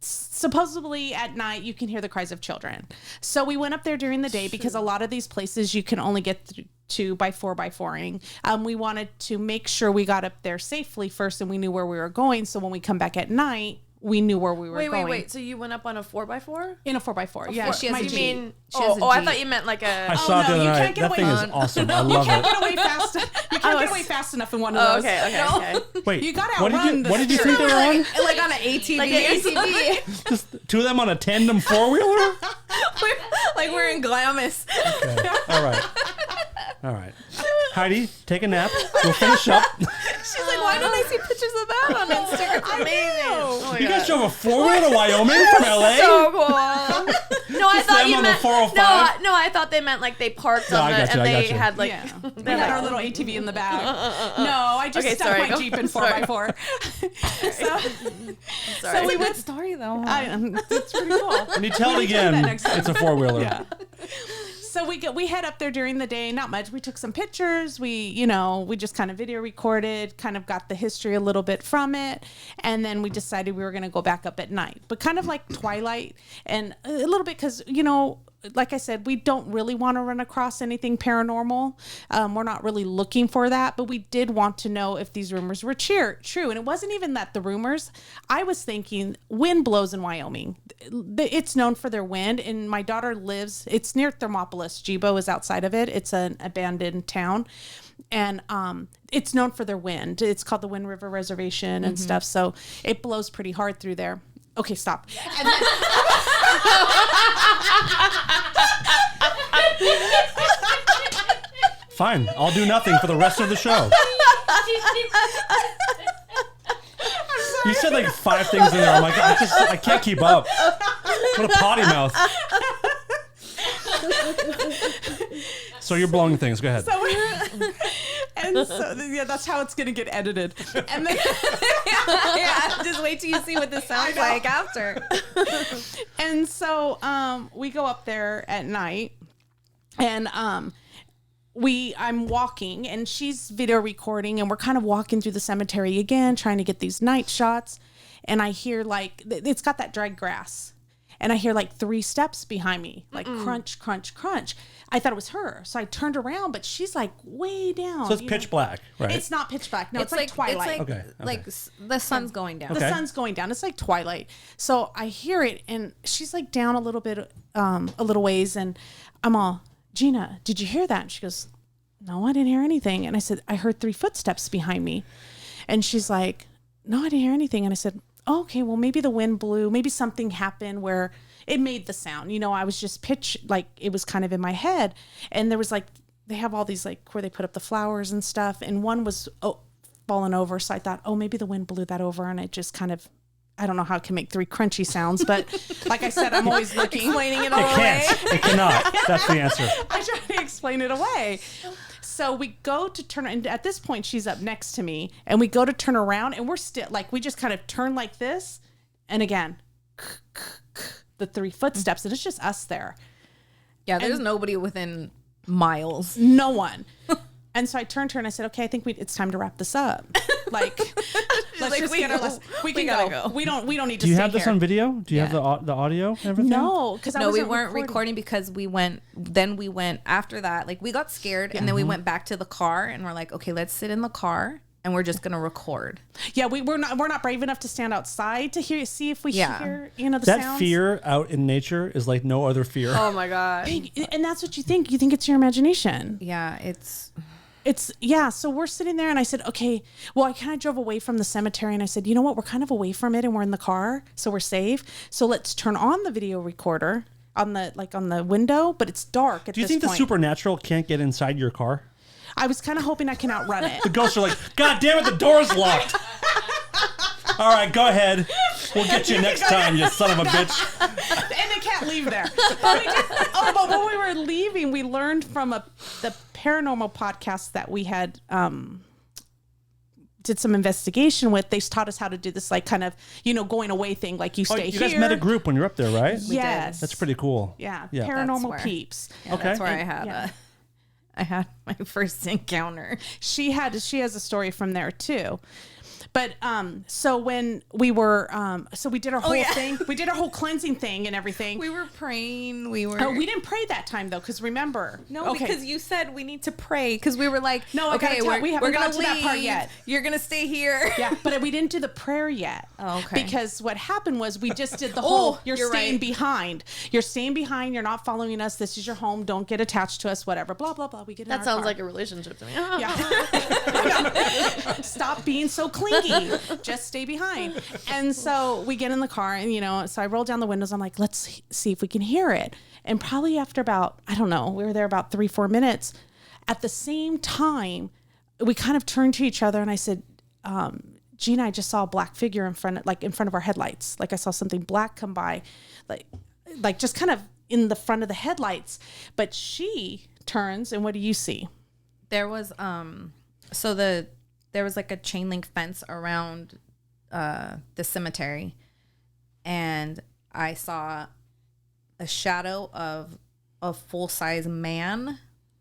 supposedly at night you can hear the cries of children. So we went up there during the day because a lot of these places you can only get to by 4x4ing. We wanted to make sure we got up there safely first, and we knew where we were going. So when we come back at night, we knew where we were going. Wait. So you went up on a 4x4? In a 4x4. Yeah, she has my a You Jeep. mean? She has a I Jeep. thought you meant like a. I saw it the no, other you night. can't get That away thing is from- awesome. I You love can't it. get away fast. You can't get away fast enough in one of Oh, those. okay. Wait, You gotta what outrun what did you spirit. think they were on? Like on an ATV. Like an ATV. Just two of them on a tandem four-wheeler? Like we're in Glamis. Okay. All right. Heidi, take a nap. We'll finish up. She's like, why don't I see pictures of that on Instagram? It's amazing. Oh my You God. guys drove a four-wheeler to Wyoming from LA? So cool. No, I thought them you on the meant 405? No, I thought they meant like they parked No, on I the got you, and I got they you. had like Yeah. We they're had like- our little ATV in the back. No, I just Okay, stuck sorry, my go- Jeep in sorry. 4x4. Sorry. So we It's a went. good story though. It's pretty cool. When you tell it We need to do that again, next time. it's a four-wheeler. Yeah. So we head up there during the day. Not much. We took some pictures. We just kind of video recorded, kind of got the history a little bit from it, and then we decided we were going to go back up at night, but kind of like twilight and a little bit because like I said, we don't really want to run across anything paranormal. We're not really looking for that, but we did want to know if these rumors were true. And it wasn't even that the rumors. I was thinking wind blows in Wyoming. It's known for their wind, and my daughter lives. It's near Thermopolis. Jibo is outside of it. It's an abandoned town, and it's known for their wind. It's called the Wind River Reservation and stuff. So it blows pretty hard through there. Okay, stop. And then, Fine. I'll do nothing for the rest of the show. You said like 5 things in there. I'm like, I can't keep up. What a potty mouth. So you're blowing things. Go ahead. and so yeah, that's how it's gonna get edited. And then Yeah, just wait till you see what this sounds like after. and so we go up there at night, and I'm walking, and she's video recording, and we're kind of walking through the cemetery again, trying to get these night shots. And I hear like it's got that dried grass, and I hear like 3 steps behind me, like crunch, crunch, crunch. I thought it was her, so I turned around, but she's like way down. So it's pitch black, right? It's not pitch black. No, it's like twilight. Okay. Like the sun's going down. The sun's going down. It's like twilight. So I hear it, and she's like down a little bit, a little ways, and I'm all, Gina, did you hear that? And she goes, no, I didn't hear anything. And I said, I heard 3 footsteps behind me. And she's like, no, I didn't hear anything. And I said, oh, okay, well, maybe the wind blew. Maybe something happened where it made the sound. I was just like it was kind of in my head. And there was like, they have all these like where they put up the flowers and stuff. And one was fallen over. So I thought, oh, maybe the wind blew that over. And it just kind of, I don't know how it can make 3 crunchy sounds, but like I said, I'm always looking. Explaining it all It away. can't. It cannot. That's the answer. I try to explain it away. So we go to turn, and at this point, she's up next to me, and we go to turn around, and we're still, like, we just kind of turn like this, and again, the 3 footsteps, and it's just us there. Yeah, there's nobody within miles. No one. And so I turned to her and I said, okay, I think it's time to wrap this up. Like, let's like, just we get our go. list. We can gotta go. go. We don't need to Do you stay have this here. on video? Do you have the audio and everything? No, because No, we weren't recording because we went after that. Like we got scared and then we went back to the car and we're like, okay, let's sit in the car and we're just gonna record. Yeah, we're not brave enough to stand outside to see if we hear the That sounds. fear out in nature is like no other fear. Oh my God. And that's what you think. You think it's your imagination. Yeah, it's So we're sitting there and I said, okay, well, I kind of drove away from the cemetery and I said, you know what? We're kind of away from it and we're in the car, so we're safe. So let's turn on the video recorder on the window, but it's dark at this point. Do you think the supernatural can't get inside your car? I was kind of hoping I can outrun it. The ghosts are like, God damn it, the door's locked. All right, go ahead. We'll get you next time, you son of a bitch. And they can't leave there. But when we were leaving, we learned from the paranormal podcast that we had did some investigation with. They taught us how to do this, like kind of going away thing. Like you stay you here. guys met a group when you're up there, right? Yes, That's pretty cool. Yeah, Yeah. paranormal That's where- peeps. yeah, Okay. that's where And- I had my first encounter. She has a story from there too. But so when we were so we did our whole thing. We did our whole cleansing thing and everything. We were praying. We were. Oh, we didn't pray that time though, because remember. No, because you said we need to pray. Because we were like, no, okay, we haven't got to that part yet. You're gonna stay here. Yeah, but we didn't do the prayer yet. Oh, okay. Because what happened was we just did the whole. You're staying behind. You're staying behind. You're not following us. This is your home. Don't get attached to us. Whatever. Blah blah blah. We get in That our sounds car. like a relationship to me. Yeah. Stop being so clingy. Just stay behind. And so we get in the car and, so I roll down the windows. I'm like, let's see if we can hear it. And probably after about, I don't know, we were there about 3-4 minutes. At the same time, we kind of turned to each other and I said, Gina, I just saw a black figure in front of our headlights. Like I saw something black come by, like just kind of in the front of the headlights. But she turns and what do you see? There was there was like a chain link fence around the cemetery, and I saw a shadow of a full-size man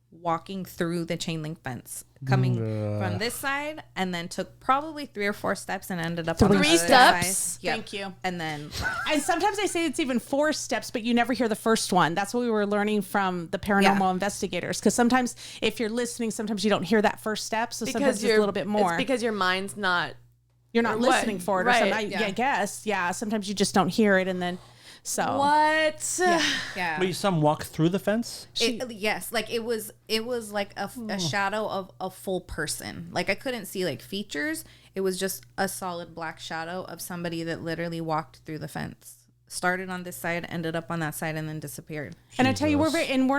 walking through the chain link fence, coming from this side, and then took probably 3 or 4 steps and ended up on the other 3 steps? side. Yep. Thank you. And then And sometimes they say it's even 4 steps, but you never hear the first one. That's what we were learning from the paranormal investigators. Because sometimes if you're listening, sometimes you don't hear that first step. So sometimes it's a little bit more. It's because your mind's not. You're not or what? listening for it or Right. something. I guess. Yeah. Sometimes you just don't hear it. And then, so. What? yeah. Wait, you saw him walk through the fence? Yes, like it was like a shadow of a full person. Like I couldn't see like features. It was just a solid black shadow of somebody that literally walked through the fence. Started on this side, ended up on that side, and then disappeared. And I tell you, we're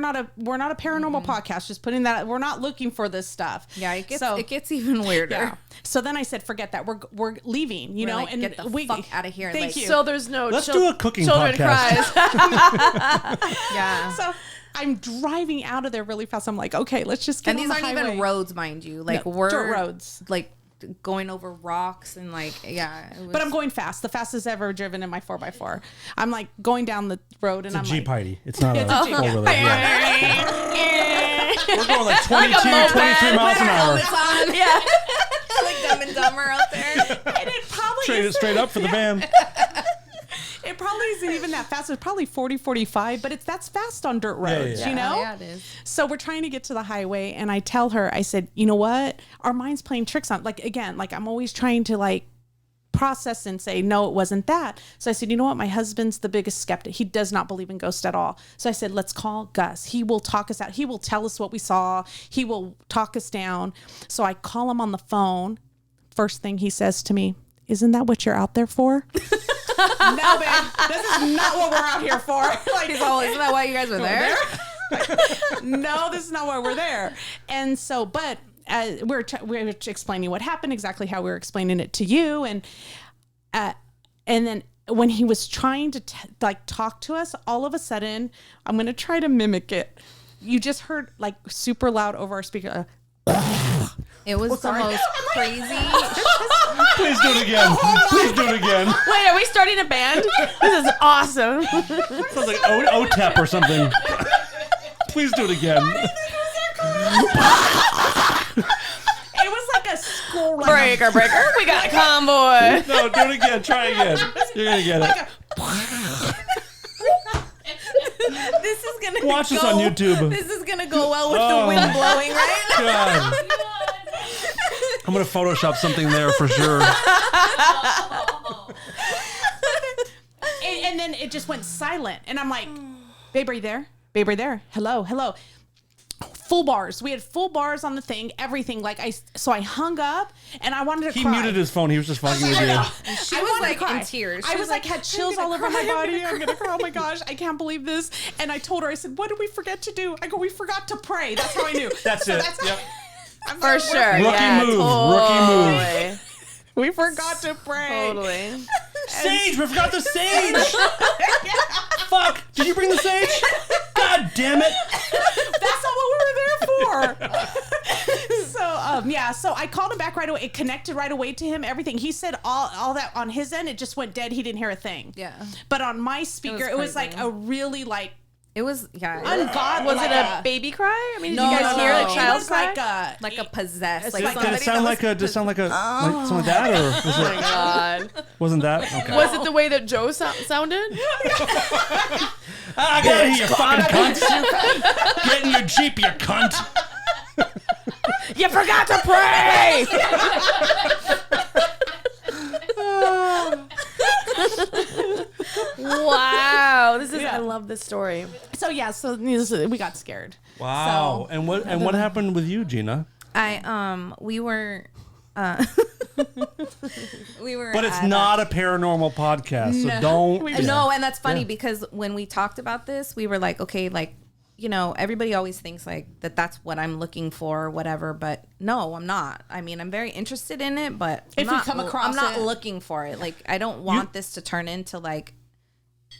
not a paranormal podcast. Just putting that, we're not looking for this stuff. Yeah, it gets even weirder. Yeah. So then I said, forget that. We're leaving. You know, like, and get the fuck out of here. Thank Like, you. So there's no. Let's do a cooking children podcast. cries. Yeah. So I'm driving out of there really fast. I'm like, okay, let's just get And on these the aren't highway. even roads, mind you. Like No, we're dirt roads. like going over rocks and like it was, But I'm going fast, the fastest ever driven in my 4x4. I'm like going down the road and It's a I'm Jeep, like, Heidi. It's not It's a a Jeep, four-wheeler. yeah. We're going like 22, 23 miles an hour. on. Yeah. Like Dumb and Dumber out there. and it probably Trade it straight up for the van. It probably isn't even that fast. It's probably 40, 45, but that's fast on dirt roads, yeah. you know? Yeah, it is. So we're trying to get to the highway and I tell her, I said, you know what? Our mind's playing tricks on, like, again, like I'm always trying to like process and say, no, it wasn't that. So I said, you know what? My husband's the biggest skeptic. He does not believe in ghosts at all. So I said, let's call Gus. He will talk us out. He will tell us what we saw. He will talk us down. So I call him on the phone. First thing he says to me, isn't that what you're out there for? No, babe, this is not what we're out here for. Like, Isn't that why you guys were there? no, this is not why we're there. And so, but we're explaining what happened, exactly how we were explaining it to you, and then when he was trying to talk to us, all of a sudden, I'm gonna try to mimic it. You just heard like super loud over our speaker. It was the most crazy. Please do it again. Please do it again. Wait, are we starting a band? This is awesome. Sounds like OTEP or something. Please do it again. It was like a school run. Breaker. We got a convoy. No, do it again. Try again. You're going to get it. This is gonna Watch this on YouTube. This is gonna go well with the wind blowing, right? God. I'm going to Photoshop something there for sure. And then it just went silent. And I'm like, babe, are you there? Babe, are you there? Hello. Full bars. We had full bars on the thing, everything. So I hung up and I wanted to He cry. muted his phone. He was just fucking with I you. know. She I was wanted to like cry. in tears. I She was like, had chills all over my body. I'm gonna cry. Oh my gosh, I can't believe this. And I told her, I said, what did we forget to do? I go, we forgot to pray. That's how I knew. That's it. Yep. For sure. Rookie yeah, move. Totally. We forgot to pray. Totally. Sage! We forgot the sage! Fuck! Did you bring the sage? God damn it! That's not what we were there for. So I called him back right away. It connected right away to him. Everything he said, all that on his end, it just went dead. He didn't hear a thing. Yeah. But on my speaker, it was like crazy. a really like It was ungodly. Was it a baby cry? I mean, did No, you guys no, hear no. a It child was cry? like a possessed. Like like- Did somebody it sound that like a? Did it sound like a? Like something like that, or was Oh my it? god. Wasn't that? Okay. Was it the way that Joe sounded? Ah, get out of here, you fucking cunt! Get in your Jeep, you cunt! You forgot to pray. Wow, this is. I love this story. So yeah, so we got scared. Wow. So, And what happened with you, Gina? we were we were But it's at not a paranormal podcast, so don't. No, and that's funny Yeah. because when we talked about this, we were like, okay, like, you know, everybody always thinks like that's what I'm looking for or whatever, but no, I'm not. I mean, I'm very interested in it, but If I'm we not, come across I'm not it. looking for it. Like, I don't want this to turn into like,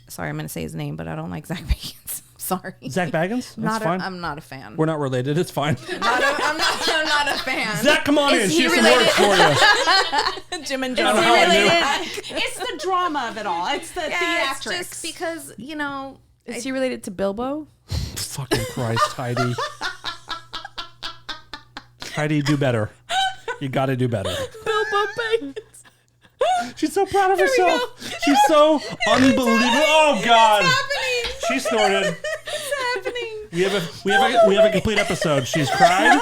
sorry, I'm going to say his name, but I don't like Zach Bagans. Sorry. Zach Baggins? That's fine. I'm not a fan. We're not related. It's fine. I'm not a fan. Zach, come on in. he She has some words for you. Jim and I don't Joe. know how I knew. it's the drama of it all. It's the Yeah, it's theatrics. just because, you know, Is he related to Bilbo? Fucking Christ, Heidi. Heidi, do better. You got to do better. Bilbo Baggins. She's so proud of herself. She's so unbelievable. Oh God. She snorted. What's happening? We have a complete episode. She's cried.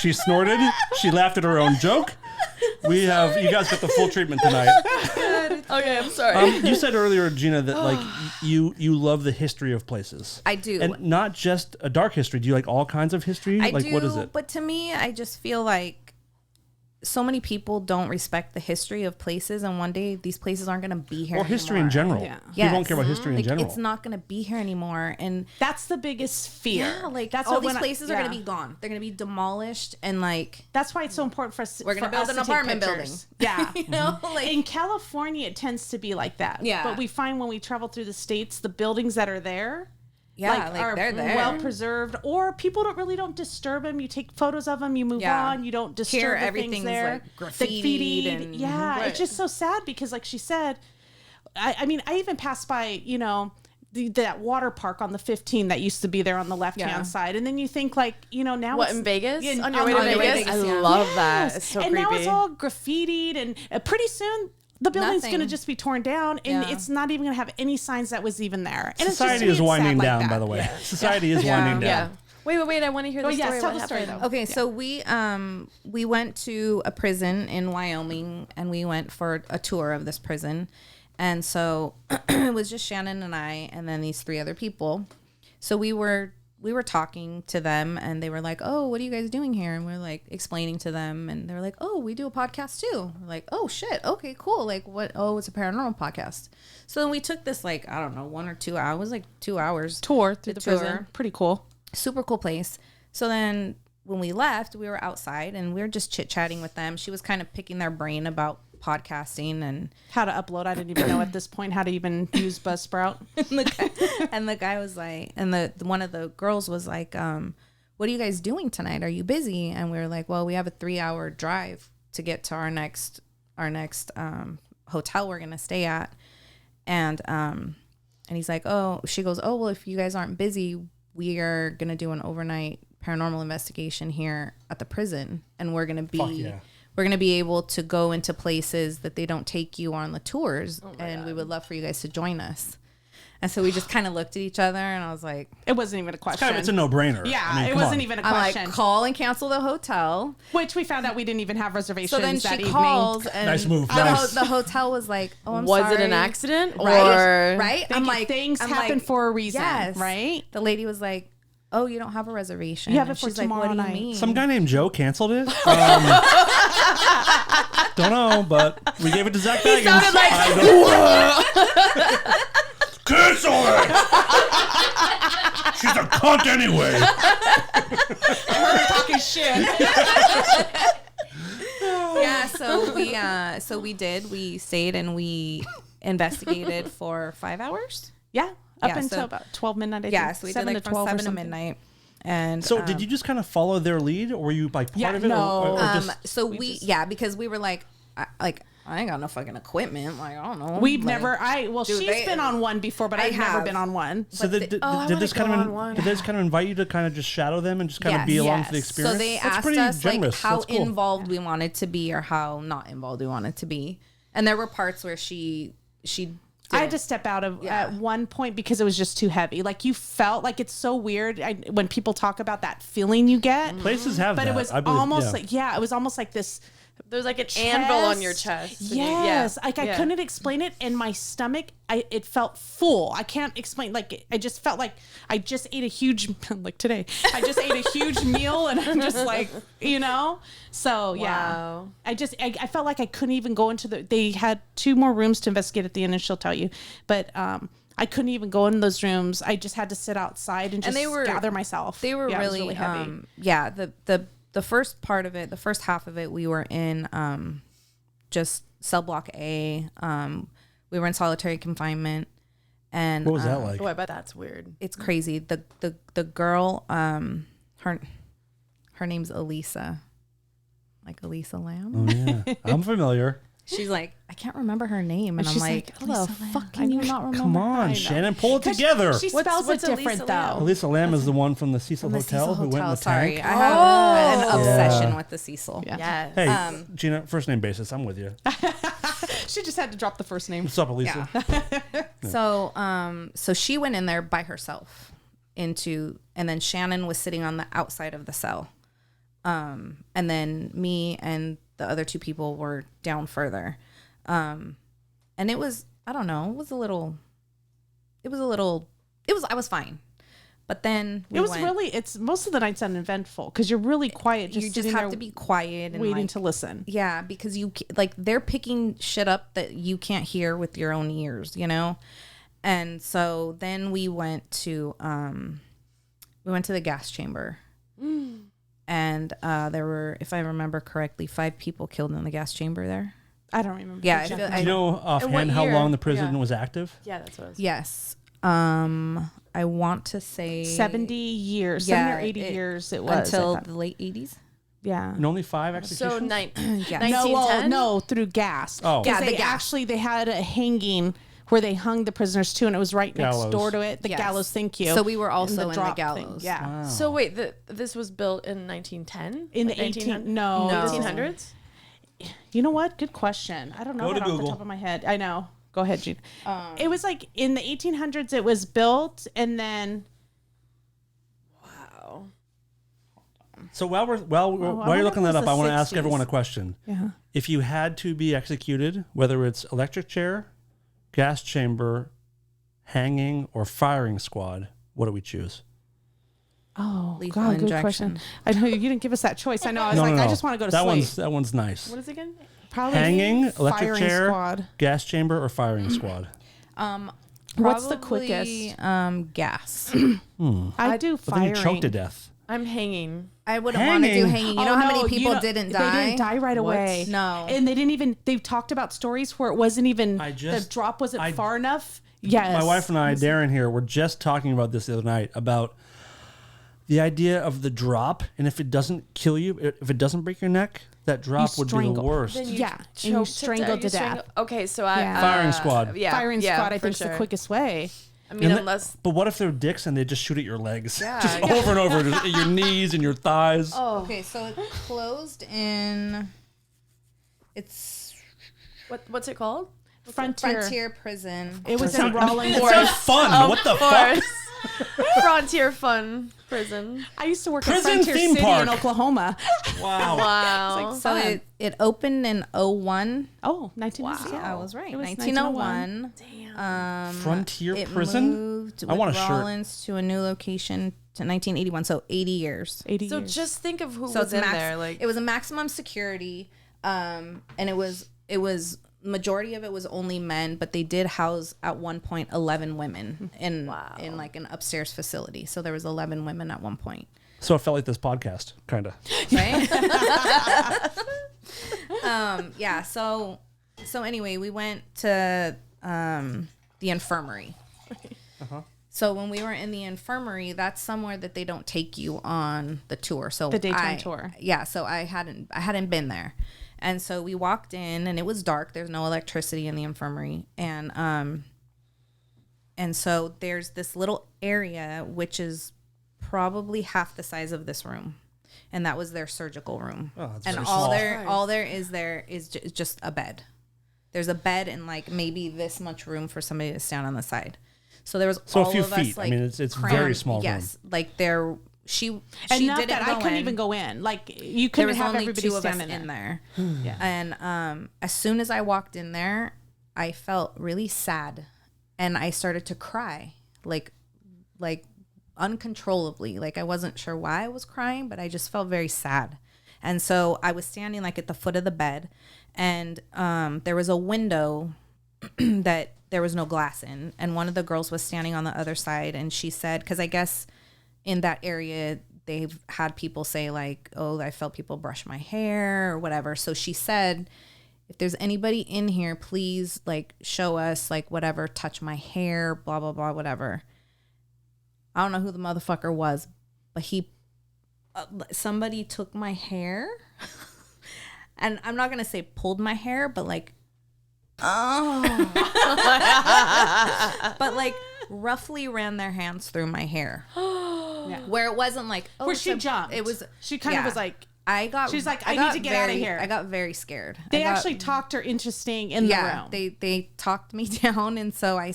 She snorted. She laughed at her own joke. You guys got the full treatment tonight. Okay, I'm sorry. You said earlier, Gina, that like you love the history of places. I do. And not just a dark history. Do you like all kinds of history? I Like do, what is it? but to me, I just feel like so many people don't respect the history of places, and one day these places aren't going to be here Or history in anymore. general. Yeah. People don't care about history in Like, general. it's not going to be here anymore, and That's the biggest fear. yeah, like that's all what these when places are going to be gone. They're going to be demolished, and like That's why it's so important for us. We're gonna for build us an to take apartment pictures. building. Yeah, you know, like in California, it tends to be like that. Yeah. but we find when we travel through the states, the buildings that are there. like are they're there. well preserved, or people don't disturb them. You take photos of them, you move Yeah. on. You don't disturb Here, the things everything's, there. like, graffitied and- yeah, Right. it's just so sad because, like she said, I mean, I even passed by, you know, that water park on the 15 that used to be there on the left hand Yeah. side, and then you think like, you know, now What, it's- in Vegas? Yeah, On your way to the Vegas? I yeah. love that. Yes. It's so and creepy. now it's all graffitied, and pretty soon the building's Nothing. going to just be torn down, and Yeah. it's not even going to have any signs that was even there. And Society it's just, is to me, it's winding sad like down, that. by the way. Yeah. Society is winding yeah. down. Wait. I want to hear the Oh, yes, story. tell What the story, happened? though. Okay, so we went to a prison in Wyoming, and we went for a tour of this prison. And so it was just Shannon and I, and then these 3 other people. So we were talking to them, and they were like, "Oh, what are you guys doing here?" And we're like explaining to them, and they're like, "Oh, we do a podcast too." We're like, "Oh shit, okay, cool. Like what? Oh, it's a paranormal podcast." So then we took this like, I don't know, 1 or 2 hours, like 2 hours Tour through the tour. prison. Pretty cool. Super cool place. So then when we left, we were outside and we were just chit chatting with them. She was kind of picking their brain about podcasting, and How to upload? I didn't even know at this point how to even use Buzzsprout. the guy was like, and the one of the girls was like, "What are you guys doing tonight? Are you busy?" And we were like, "Well, we have a 3-hour drive to get to our next hotel we're gonna stay at," and he's like, "Oh," she goes, "Oh, well, if you guys aren't busy, we are gonna do an overnight paranormal investigation here at the prison, and we're gonna be." Fuck yeah. We're going to be able to go into places that they don't take you on the tours, and we would love for you guys to join us. And so we just kind of looked at each other, and I was like, It wasn't even a question. It's a no-brainer. Yeah, I mean, it come wasn't on. even a I'm question. like, call and cancel the hotel. Which we found out we didn't even have reservations So then that she evening. calls, and Nice move, the, nice. the hotel was like, "Oh, I'm Was sorry." it an accident or Right? I'm like, things happen for a reason, right? The lady was like, "Oh, you don't have a reservation." You have And it for she's like, tomorrow "What night." do you mean?" Some guy named Joe canceled it. Don't know, but we gave it to Zach Baggins. sounded like- Cancel it! She's a cunt anyway. Talking shit. Yeah, so we did. We stayed and we investigated for 5 hours. Yeah, up Yeah, until so- about 12 midnight. I think. Yeah, so we did like from 7 to midnight. And So did you just kind of follow their lead, or were you like part Yeah, of it? no. Or just, so we because we were like I ain't got no fucking equipment. Like, I don't know. We've Like, never. She's been on one before, but I've never have. been on one. So did wanna this go kind on of one. did this kind of invite you to kind of just shadow them and just kind of be Yes. along for the Yes. experience? So they That's asked pretty us like generous. how That's cool. involved we wanted to be or how not involved we wanted to be. And there were parts where she I had to step out of at one point because it was just too heavy. Like you felt like it's so weird when people talk about that feeling you get. Places have But that. it was I believe, almost yeah. it was almost like this. There's like an anvil on your chest. and you- Yes, yeah. like I Yeah. couldn't explain it, and my stomach, it felt full. I can't explain. Like I just felt like I just ate a huge, like today, I just ate a huge meal, and I'm just like, So yeah, Wow. I felt like I couldn't even go into They had 2 more rooms to investigate at the end, and she'll tell you, but I couldn't even go in those rooms. I just had to sit outside and just gather myself. They were Yeah, it was really heavy. The first part of it, the first half of it, we were in just cell block A. We were in solitary confinement, and What was that like? Oh, I bet that's weird. it's crazy. The girl, her name's Elisa, like Elisa Lamb. Oh yeah, I'm familiar. She's like, I can't remember her name, and I'm she's like, like, how the fuck can you not remember? Come on, Shannon, pull it together. She spells what's it different Elisa though. Elisa Lamb is the one from the Cecil the Hotel Cecil who went in Hotel. the Sorry, tank. I have an obsession Yeah. with the Cecil. Yeah. Yes. Hey, Gina, first name basis. I'm with you. She just had to drop the first name. What's up, Elisa? Yeah. So she went in there by herself and then Shannon was sitting on the outside of the cell. And then me and the other 2 people were down further. And it was, I don't know, I was fine. But then It's most of the nights uneventful because you're really quiet. you just sitting have there to be quiet and waiting like, to listen. yeah, because they're picking shit up that you can't hear with your own ears, And so then we went to the gas chamber. And there were, if I remember correctly, 5 people killed in the gas chamber there. I don't remember. Yeah, the I feel- exact Do you know offhand how year? long the prison Yeah. was active? Yeah, that's what I was. Yes. I want to say 70 years, Yeah, 70 or 80 years it was. I until thought. the late 80s. Yeah. And only 5 So executions? Yeah. No, well, 1910? no, through gas. Oh. Yeah, Yeah, they the gas. actually, they had a hanging where they hung the prisoners too, and it was right next Gallows. door to it. The Yes. gallows, thank you. So we were And also in the drop gallows. Yeah. Wow. So wait, this was built in 1910? In the Like 18 no. 1800s? You know what? Good question. I don't know Go to that off the Google. top of my head. I know. Go ahead, Gene. It was like in the 1800s it was built, and then Wow. So while you're wonder looking if that it was up, I the want to ask 60s. everyone a question. yeah. If you had to be executed, whether it's electric chair, gas chamber, hanging, or firing squad, what do we choose? Oh, Lethal God, good injection. question. I know you didn't give us that choice. I know. I was I just want to go to that sleep. That one's nice. What is it again? Probably Hanging, electric firing chair, squad. gas chamber, or firing squad? What's the Probably, quickest? Gas. I do But then firing. you choke to death. I'm hanging. I wouldn't want to do Hanging? hanging. You know how many people didn't die? They didn't die right away. No. And they didn't even, they've talked about stories where it wasn't even, the drop wasn't far enough. Yes. My wife and I, Darren here, were just talking about this the other night about the idea of the drop, and if it doesn't kill you, if it doesn't break your neck, that drop would be the strangle. worst. Then you Yeah, and you choke strangle to death. Okay, so I Yeah. Firing squad. Yeah, Firing yeah, squad, I for think, is the quickest way. I mean, And unless but what if they're dicks and they just shoot at your legs? Yeah, just yeah. over and over, just at your knees and your thighs. oh, Okay, so it closed in. It's what's it called? Frontier. Prison. It was in Rollins. It sounds fun. What the fuck? Frontier Fun Prison. I used to work Prison at Frontier theme City park. in Oklahoma. Wow. Wow. So it opened in 01. Oh, 1990. Yeah, I was right. It was 1901. Damn. Frontier It prison? moved I want with a shirt. Rollins to a new location to 1981. So 80 years. 80 So years. just think of who So was it's in there. Like it was a maximum security, and it was majority of it was only men, but they did house at one point 11 women in like an upstairs facility. So there was 11 women at one point. So it felt like this podcast, kind of. Right? Yeah. So anyway, we went to the infirmary. So when we were in the infirmary, that's somewhere that they don't take you on the tour. So The daytime tour. Yeah. So I hadn't been there. And so we walked in, and it was dark. There's no electricity in the infirmary. And so there's this little area, which is probably half the size of this room. And that was their surgical room. Oh, that's and very all small. there is just a bed. There's a bed and like maybe this much room for somebody to stand on the side. So there was So all a few of us, feet. I like, mean, it's crammed. very small Yes, like she Enough didn't that go I couldn't in. even go in. Like you There couldn't was have only everybody two of us standing in there. Yeah. And as soon as I walked in there, I felt really sad, and I started to cry, like uncontrollably. Like I wasn't sure why I was crying, but I just felt very sad. And so I was standing like at the foot of the bed, and there was a window that there was no glass in, and one of the girls was standing on the other side, and she said, because I guess in that area they've had people say like, oh, I felt people brush my hair or whatever. So she said, if there's anybody in here, please like show us, like whatever, touch my hair, blah blah blah, whatever. I don't know who the motherfucker was, but somebody took my hair and I'm not gonna say pulled my hair, but like but like roughly ran their hands through my hair. Yeah. Where it wasn't like, oh, Where she so- jumped. It was, She kind of was like, she's like, I got need to get out of here. I got very scared. they I got- actually talked her into staying in the room. they talked me down, and so I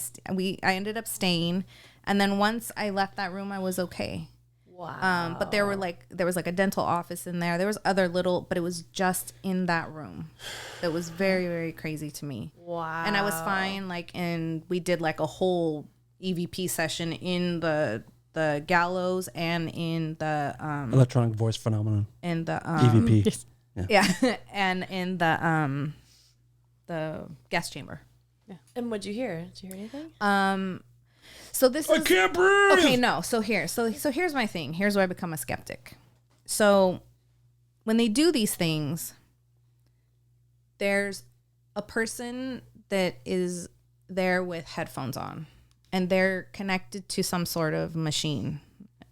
ended up staying. And then once I left that room, I was okay. Wow. But there was like a dental office in there. There was other little, but it was just in that room. It was very, very crazy to me. Wow. And I was fine. And we did like a whole EVP session in the gallows and in the Electronic voice phenomenon. in the EVP. yeah, and in the gas chamber. And what'd you hear? Did you hear anything? So this is Can't breathe. okay. No, so here's my thing. Here's where I become a skeptic. So when they do these things, there's a person that is there with headphones on, and they're connected to some sort of machine.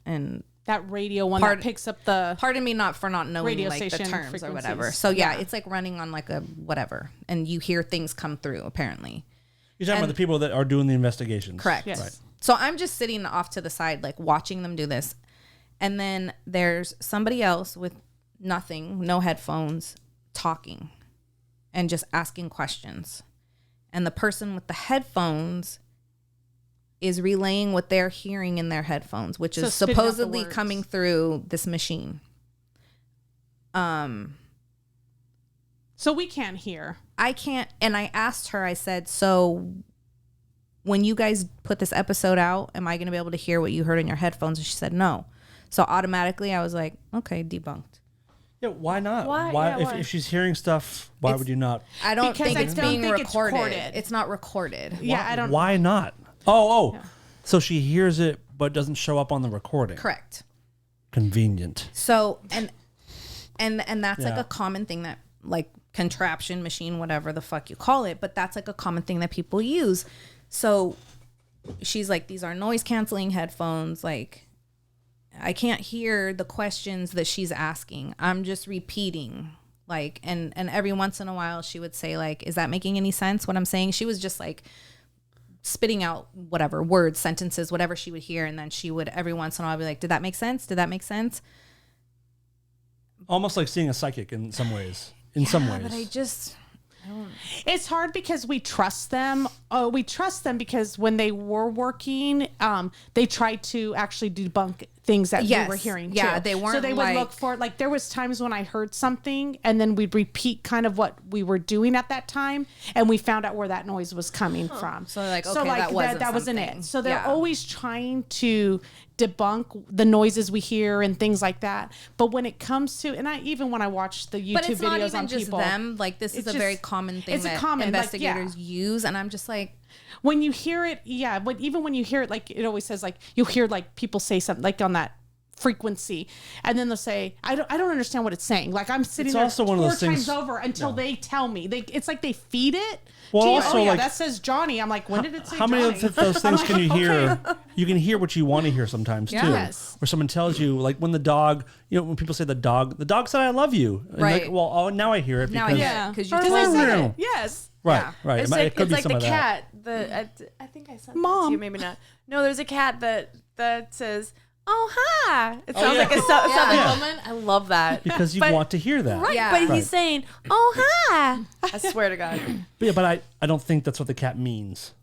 And that radio one Part- that picks up the pardon me not for not knowing Radio like the station terms or whatever. frequencies. So yeah, Yeah. it's like running on like a whatever, and you hear things come through apparently. You're talking about the people that are doing the investigations. Correct. Yes. Right. So I'm just sitting off to the side, like watching them do this. And then there's somebody else with nothing, no headphones, talking and just asking questions. And the person with the headphones is relaying what they're hearing in their headphones, which So is spitting out the supposedly words. coming through this machine. so we can't hear. I can't. And I asked her, I said, so when you guys put this episode out, am I going to be able to hear what you heard in your headphones? And she said, no. So automatically I was like, okay, debunked. Yeah, why not? Why? Yeah, If, why? if she's hearing stuff, why It's- would you not? I don't Because think I it's don't being think it's recorded. recorded. It's not recorded. Yeah, I don't. Why not? Oh. So she hears it, but doesn't show up on the recording. Correct. Convenient. So, and that's like Yeah. a common thing that like contraption, machine, whatever the fuck you call it, but that's like a common thing that people use. So she's like, these are noise canceling headphones. Like, I can't hear the questions that she's asking. I'm just repeating. Like, and every once in a while she would say like, is that making any sense what I'm saying? She was just like spitting out whatever words, sentences, whatever she would hear. And then she would every once in a while be like, did that make sense? Did that make sense? Almost like seeing a psychic in some ways. In some ways. But I just, It's hard because we trust them. Oh, we trust them because when they were working, they tried to actually debunk things that Yes. we were hearing. Yeah, too. they So weren't they would like- look for like there was times when I heard something and then we'd repeat kind of what we were doing at that time, and we found out where that noise was coming from. So like, okay, that wasn't wasn't something. it. So they're Yeah. always trying to debunk the noises we hear and things like that. But when it comes to, and even when I watch the YouTube but it's videos not even on just people, them. Like this is it's a just- very common thing it's a that common, like, investigators use, and I'm just like, when you hear it, yeah, but even when you hear it, like it always says, like you'll hear like people say something like on that frequency, and then they'll say, I don't understand what it's saying. Like I'm sitting It's there also one of 4 those times things- over until they tell me. It's like they feed it. Well, to you. also, Oh yeah, like, that says Johnny. I'm like, when did it say How Johnny? many of those things can you hear? You can hear what you want to hear sometimes too. Yes. Or someone tells you, like when the dog, when people say the dog said I love you. And Right. like, well, now I hear it Now I because hear Yeah, it because you because told I me. said No. it. Yes. right, Yeah. right. It's It like could it's be like some the of that. cat. I think I said that to Mom. you, maybe not. No, there's a cat that says, "Oh hi." It sounds yeah. like a Southern Yeah. woman. I love that Because you But- want to hear that. Right, Yeah. but Right. he's saying, "Oh hi." I swear to God. But, yeah, but I don't think that's what the cat means.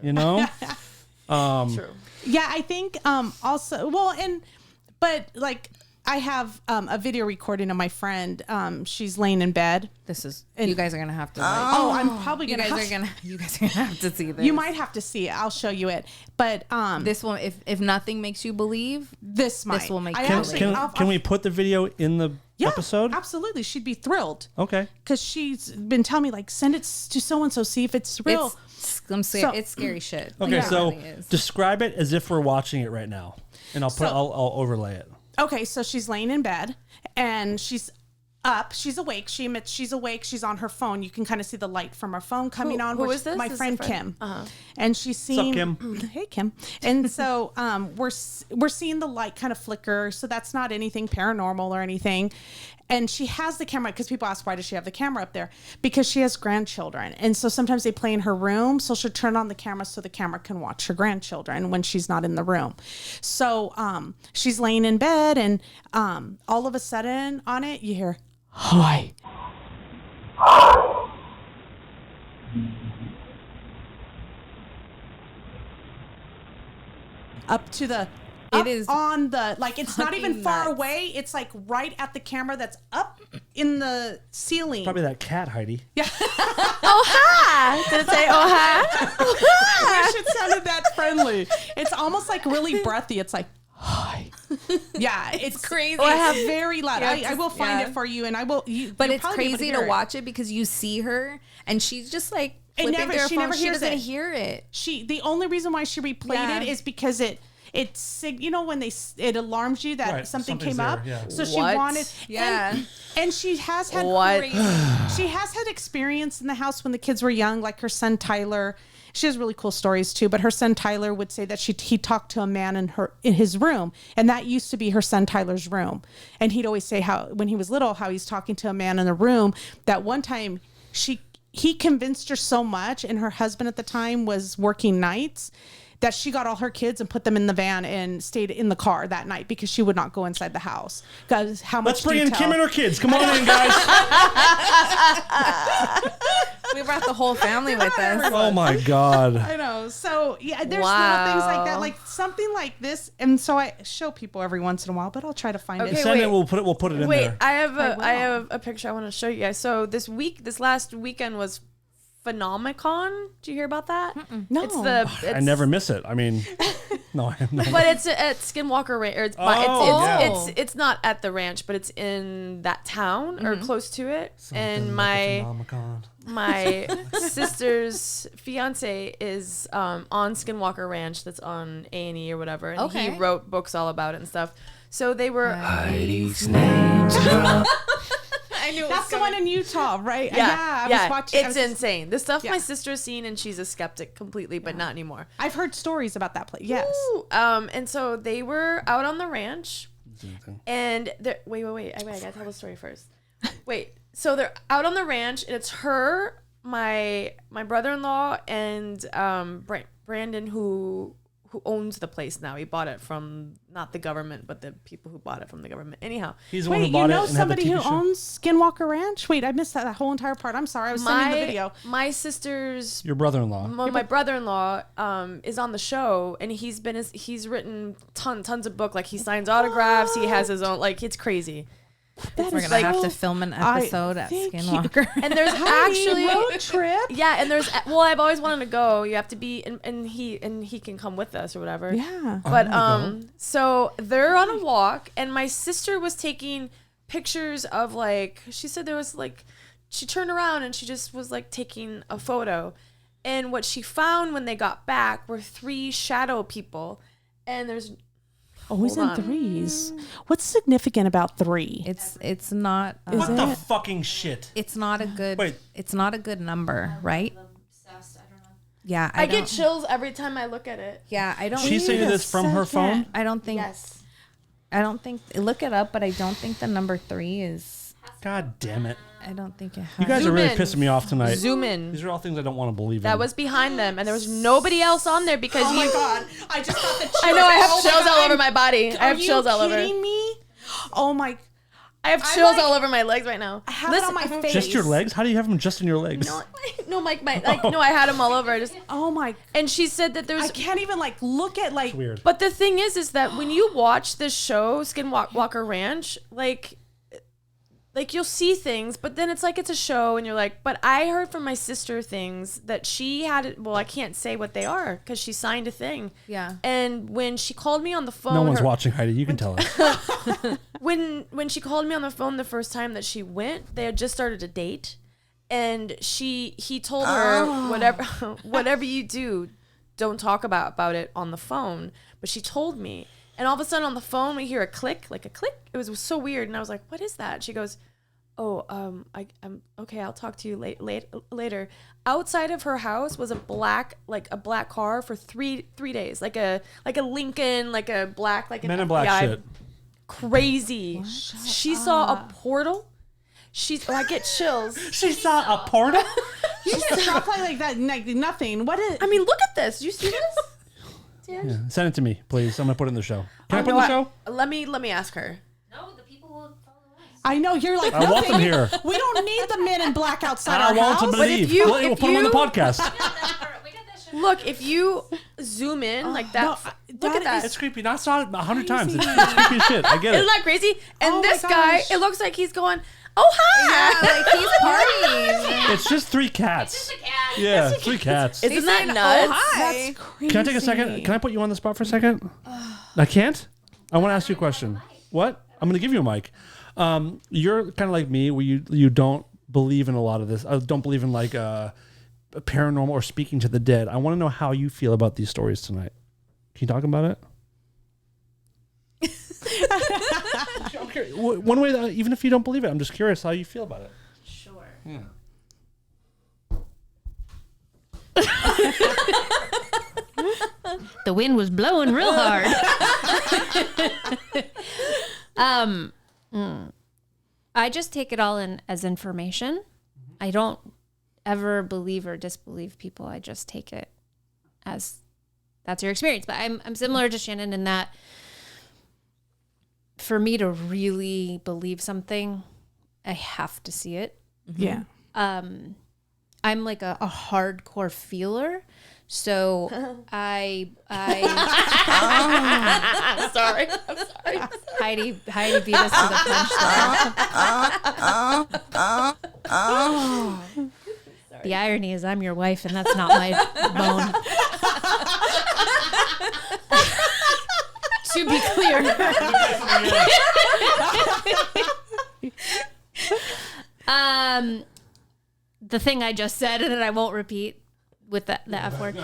You know? True. Yeah, I think also but like I have a video recording of my friend. She's laying in bed. This is you guys are gonna have to. Oh, I'm probably you gonna. guys are gonna have to see this. You might have to see it. I'll show you it. But This one, if nothing makes you believe, this might. will make I you actually, believe. Can we put the video in the episode? Absolutely, she'd be thrilled. Okay. Because she's been telling me like send it to so and so, see if it's real. It's scary shit. Okay, It so really is. describe it as if we're watching it right now. And I'll overlay it. Okay, so she's laying in bed and she's up. She's awake. She admits she's awake. She's on her phone. You can kind of see the light from her phone coming on. Who which- is this? My This is friend a friend? Kim. And she's seeing. Kim? Hey Kim. And so we're seeing the light kind of flicker. So that's not anything paranormal or anything. And she has the camera because people ask why does she have the camera up there? Because she has grandchildren, and so sometimes they play in her room. So she'll turn on the camera so the camera can watch her grandchildren when she's not in the room. So she's laying in bed, and all of a sudden on it you hear hi. Up to the It up is on the like it's not even fucking far nuts. away. It's like right at the camera that's up in the ceiling. Probably that cat, Heidi. Oh hi. Did it say oh hi? I wish it sounded that friendly. It's almost like really breathy. It's like hi. Yeah, it's crazy. Oh, I have very loud. Yeah, I will find yeah. it for you, and I will. But you'll it's probably be able crazy hear to it. watch it because you see her and she's just like It flipping never- through her she phone. never She hears doesn't it. hear it. The only reason why she replayed Yeah. it is because it's you know when it alarms you that Right, something something's came up. there, yeah. So she What? wanted Yeah. and she has had What? she has had experience in the house when the kids were young, like her son Tyler. She has really cool stories too, but her son Tyler would say that he talked to a man in his room, and that used to be her son Tyler's room. And he'd always say how when he was little how he's talking to a man in the room. That one time he convinced her so much, and her husband at the time was working nights, that she got all her kids and put them in the van and stayed in the car that night because she would not go inside the house. Because how much Let's bring in detail- Kim and her kids. Come on in, guys. We brought the whole family with us. Oh my God. I know. So yeah, there's little Wow. things like that, like something like this. And so I show people every once in a while, but I'll try to find Okay, it. Send wait. it. We'll put it in Wait, there. I have will. a picture I want to show you guys. So this last weekend was Phenomenon. Did you hear about that? No. I never miss it. I mean, no, I have not. But it's at Skinwalker Ranch. Or it's, Oh, it's, it's not at the ranch, but it's in that town or close to it. And my sister's fiance is on Skinwalker Ranch. That's on A&E or whatever. And Okay. he wrote books all about it and stuff. So they were. Heidi's name's dropped. I knew it That's the one in Utah, right? Yeah, I was watching. It's insane. The stuff Yeah. my sister's seen, and she's a skeptic completely, but not anymore. I've heard stories about that place. Yes. Woo. And so they were out on the ranch, and they're wait. I gotta tell the story first. Wait. So they're out on the ranch, and it's her, my brother-in-law, and Brandon, who owns the place now. He bought it from not the government, but the people who bought it from the government. Anyhow, He's the one Wait, who bought you know it and had the somebody TV who show. owns Skinwalker Ranch? Wait, I missed that whole entire part. I'm sorry. I was sending the video. my sister's Your brother-in-law. my brother-in-law is on the show, and he's written tons of book. Like he signs autographs. He has his own. Like it's crazy. That We're is gonna so- have to film an episode at thank you. Skinwalker. And there's Heidi, actually road trip. yeah, and there's I've always wanted to go. You have to be and he can come with us or whatever. Yeah. But so they're on a walk, and my sister was taking pictures of like she said there was like she turned around and she just was like taking a photo, and what she found when they got back were 3 shadow people, and there's Always in threes. What's significant about 3? It's not. What the fucking shit? It's not a good. Wait. It's not a good number, right? Yeah, I get don't- chills every time I look at it. Yeah, I don't. She's saying this from her phone? I don't think. Yes. I don't think. Look it up, but I don't think the number 3 is. God damn it. I don't think it has. You guys are Zoom really in. pissing me off tonight. Zoom in. These are all things I don't want to believe in. That was behind them, and there was nobody else on there because Oh my God. I just got the chills. I know I have Oh my chills God. all over my body. I have chills all over. Are you kidding me? Oh my. I have chills like- all over my legs right now. I have it on my face. Just your legs? How do you have them just in your legs? No, Mike, no, I had them all over. Oh my. And she said that there's. I can't even like look at like. It's weird. But the thing is that when you watch this show, Skinwalker Ranch, like you'll see things, but then it's like it's a show, and you're like, but I heard from my sister things that she had it. Well, I can't say what they are because she signed a thing. Yeah. And when she called me on the phone, No one's watching, Heidi. You can tell us. when she called me on the phone the first time that she went, they had just started a date, and he told her whatever you do, don't talk about it on the phone. But she told me, and all of a sudden on the phone we hear a click. It was so weird, and I was like, what is that? She goes, oh, I'm okay, I'll talk to you later. Outside of her house was a black car for three days, like a Lincoln, like a black, like Men in Black shit. Crazy. She saw a portal. I get chills. She saw a portal? You can stop like that. Like nothing. What is? I mean, look at this. You see this? Yeah. Send it to me, please. I'm going to put it in the show. Can I put it in the show? Let me ask her. No, the people will follow us. I know you're like. I want them here. We don't need the Men in Black outside I our want house. to believe. We'll put them on the podcast. We did this shit. Look, if you zoom in like that, no, look at that. It's creepy. I saw it 100 times. It's creepy as shit. I get it. Isn't that crazy? And Oh my this guy, gosh. it looks like he's going, oh hi. Yeah, like he's partying. It's just 3 cats. Just a cat. Yeah, 3 cats. Isn't that saying, nuts? "Oh, hi." That's crazy. Can I take a second? Can I put you on the spot for a second? I can't? I want to ask you a question. What? I'm going to give you a mic. You're kind of like me, where you don't believe in a lot of this. I don't believe in like paranormal or speaking to the dead. I want to know how you feel about these stories tonight. Can you talk about it? I'm curious. One way that, even if you don't believe it, I'm just curious how you feel about it. Sure. Yeah. The wind was blowing real hard. I just take it all in as information. I don't ever believe or disbelieve people. I just take it as that's your experience. But I'm similar to Shannon in that for me to really believe something, I have to see it. Yeah. I'm like a hardcore feeler. So I'm Sorry. Heidi beat us to the punch there. The irony is I'm your wife and that's not my bone. To be clear. The thing I just said and that I won't repeat with the F word.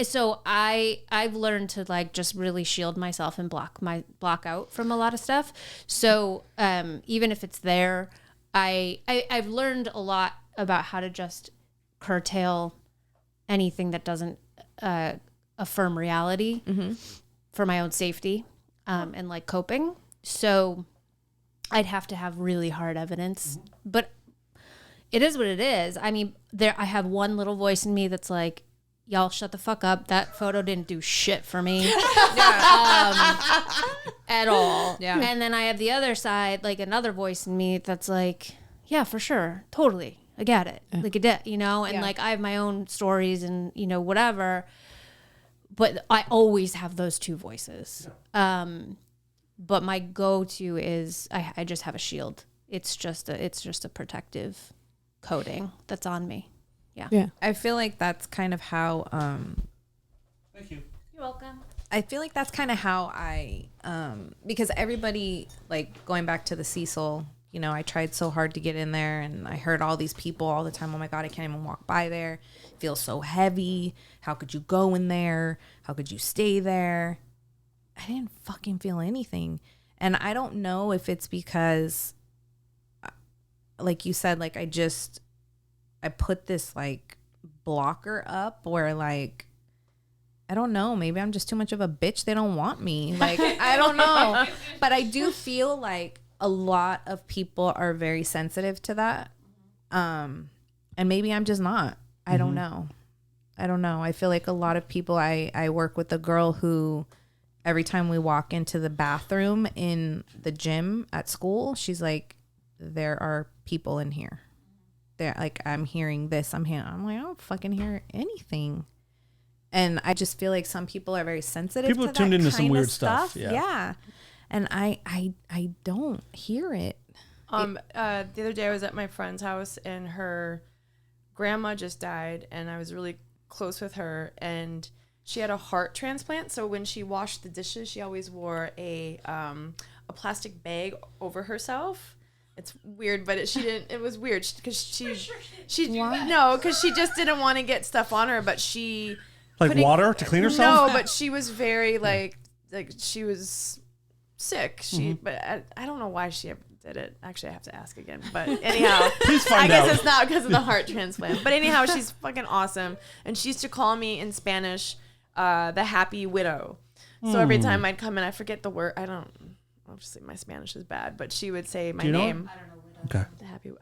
So I've learned to like just really shield myself and block out from a lot of stuff. So even if it's there, I've learned a lot about how to just curtail anything that doesn't affirm reality for my own safety and like coping. So I'd have to have really hard evidence, but it is what it is. I mean, I have one little voice in me that's like, y'all shut the fuck up. That photo didn't do shit for me at all. Yeah. And then I have the other side, like another voice in me that's like, yeah, for sure. Totally. I get it. Like it did, and like I have my own stories and, whatever, but I always have those two voices. But my go-to is I just have a shield. It's just a protective coating that's on me. Yeah. I feel like that's kind of how Thank you. You're welcome. I feel like that's kind of how I because everybody, like going back to the Cecil, I tried so hard to get in there and I heard all these people all the time, oh my God, I can't even walk by there. It feels so heavy. How could you go in there? How could you stay there? I didn't fucking feel anything. And I don't know if it's because, like you said, like I put this like blocker up where like, I don't know, maybe I'm just too much of a bitch. They don't want me. Like, I don't know. But I do feel like a lot of people are very sensitive to that. And maybe I'm just not. I don't know. I feel like a lot of people, I work with a girl who every time we walk into the bathroom in the gym at school, she's like, there are people in here. They're like, I'm hearing this. I'm like, I don't fucking hear anything. And I just feel like some people are very sensitive. People to are tuned that into some kind of weird stuff. Yeah. And I don't hear it. The other day I was at my friend's house and her grandma just died, and I was really close with her, and she had a heart transplant. So when she washed the dishes, she always wore a plastic bag over herself. It's weird, but it was weird because she just didn't want to get stuff on her, but she Like water to clean herself? No, but she was very like she was sick. But I don't know why she did it. Actually, I have to ask again. But anyhow, Please find I out. guess it's not because of the heart transplant. But anyhow, she's fucking awesome, and she used to call me in Spanish, the happy widow. So every time I'd come in, I forget the word. Obviously my Spanish is bad, but she would say my name. I don't know. Okay. The happy.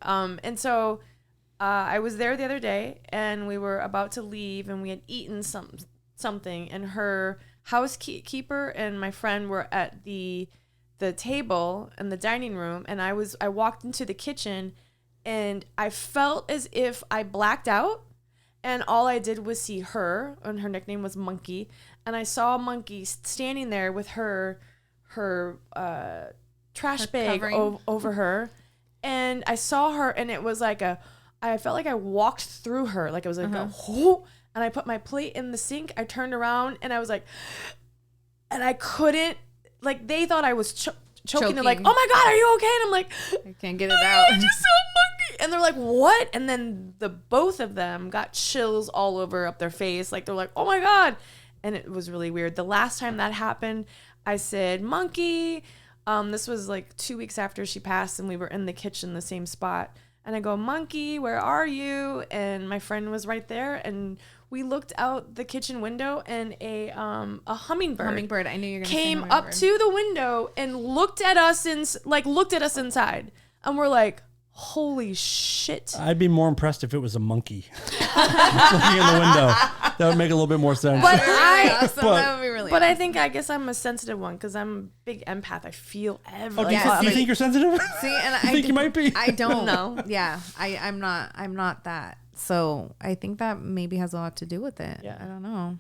And so I was there the other day, and we were about to leave, and we had eaten something, and her housekeeper and my friend were at the table in the dining room, and I walked into the kitchen, and I felt as if I blacked out, and all I did was see her, and her nickname was Monkey, and I saw Monkey standing there with her trash bag over her, and I saw her, and it was like I felt like I walked through her, like it was like a whoo, and I put my plate in the sink. I turned around, and I was like, and I couldn't, like they thought I was choking. They're like, oh my God, are you okay? And I'm like, I can't get it out. I just saw Monkey, and they're like, what? And then both of them got chills all over up their face, like they're like, oh my God, and it was really weird. The last time that happened, I said, Monkey. This was like 2 weeks after she passed, and we were in the kitchen, the same spot. And I go, Monkey, where are you? And my friend was right there, and we looked out the kitchen window, and a hummingbird. I knew you were gonna came say up to the window and looked at us inside, and we're like, holy shit. I'd be more impressed if it was a monkey looking in the window. That would make a little bit more sense. But that would be really But I guess I'm a sensitive one because I'm a big empath. I feel everything. Do you think you're sensitive? See, and I think you might be. I don't No. Yeah, I'm not that. So I think that maybe has a lot to do with it. Yeah. I don't know.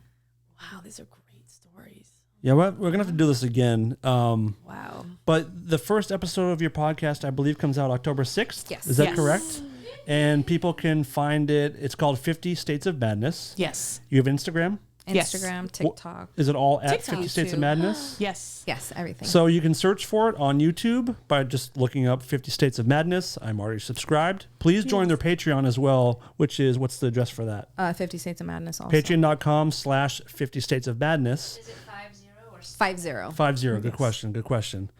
Wow, these are great stories. Yeah, we're gonna have to do this again. Wow. But the first episode of your podcast, I believe, comes out October 6th. Yes. Is that Yes. correct? And people can find it. It's called 50 States of Madness. Yes. You have Instagram? Yes. Instagram, TikTok. Is it all at TikTok. 50 States of YouTube. Madness? Yes. Yes, everything. So you can search for it on YouTube by just looking up 50 States of Madness. I'm already subscribed. Please join their Patreon as well, which is, what's the address for that? 50 States of Madness also. Patreon.com/50 States of Madness. Is it 50 or 50. 50. Good question. Good question.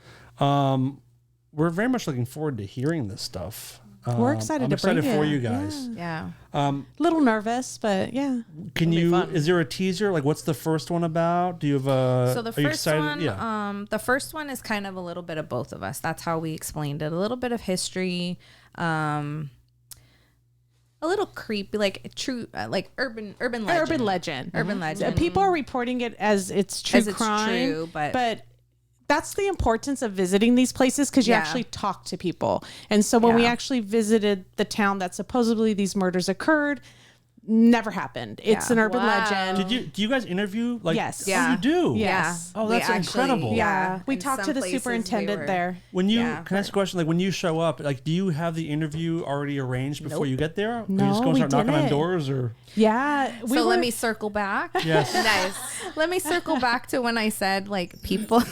We're very much looking forward to hearing this stuff. We're excited I'm to excited bring for it. you guys. Yeah. Little nervous, but yeah. Can be you? fun. Is there a teaser? Like, what's the first one about? Do you have a? So the are you first excited? one, Yeah. the first one is kind of a little bit of both of us. That's how we explained it. A little bit of history, a little creepy, like true, like urban legend. Urban legend. Urban legend. People are reporting it as it's true As it's crime. true, but that's the importance of visiting these places because you Yeah. actually talk to people. And so when we Yeah. actually visited the town that supposedly these murders occurred, never happened. It's Yeah. an urban Wow. legend. Do you guys interview? Like, Yes. Oh, Yeah. you do. Yes. Oh, We that's actually- incredible. Yeah. We In talked some to the places superintendent we were- there. When you Yeah. can I ask a question? Like when you show up, like do you have the interview already arranged before you get there? Or No, you just go and we start knocking on didn't. doors or Yeah. So let me circle back. yes. Nice. Let me circle back to when I said like people,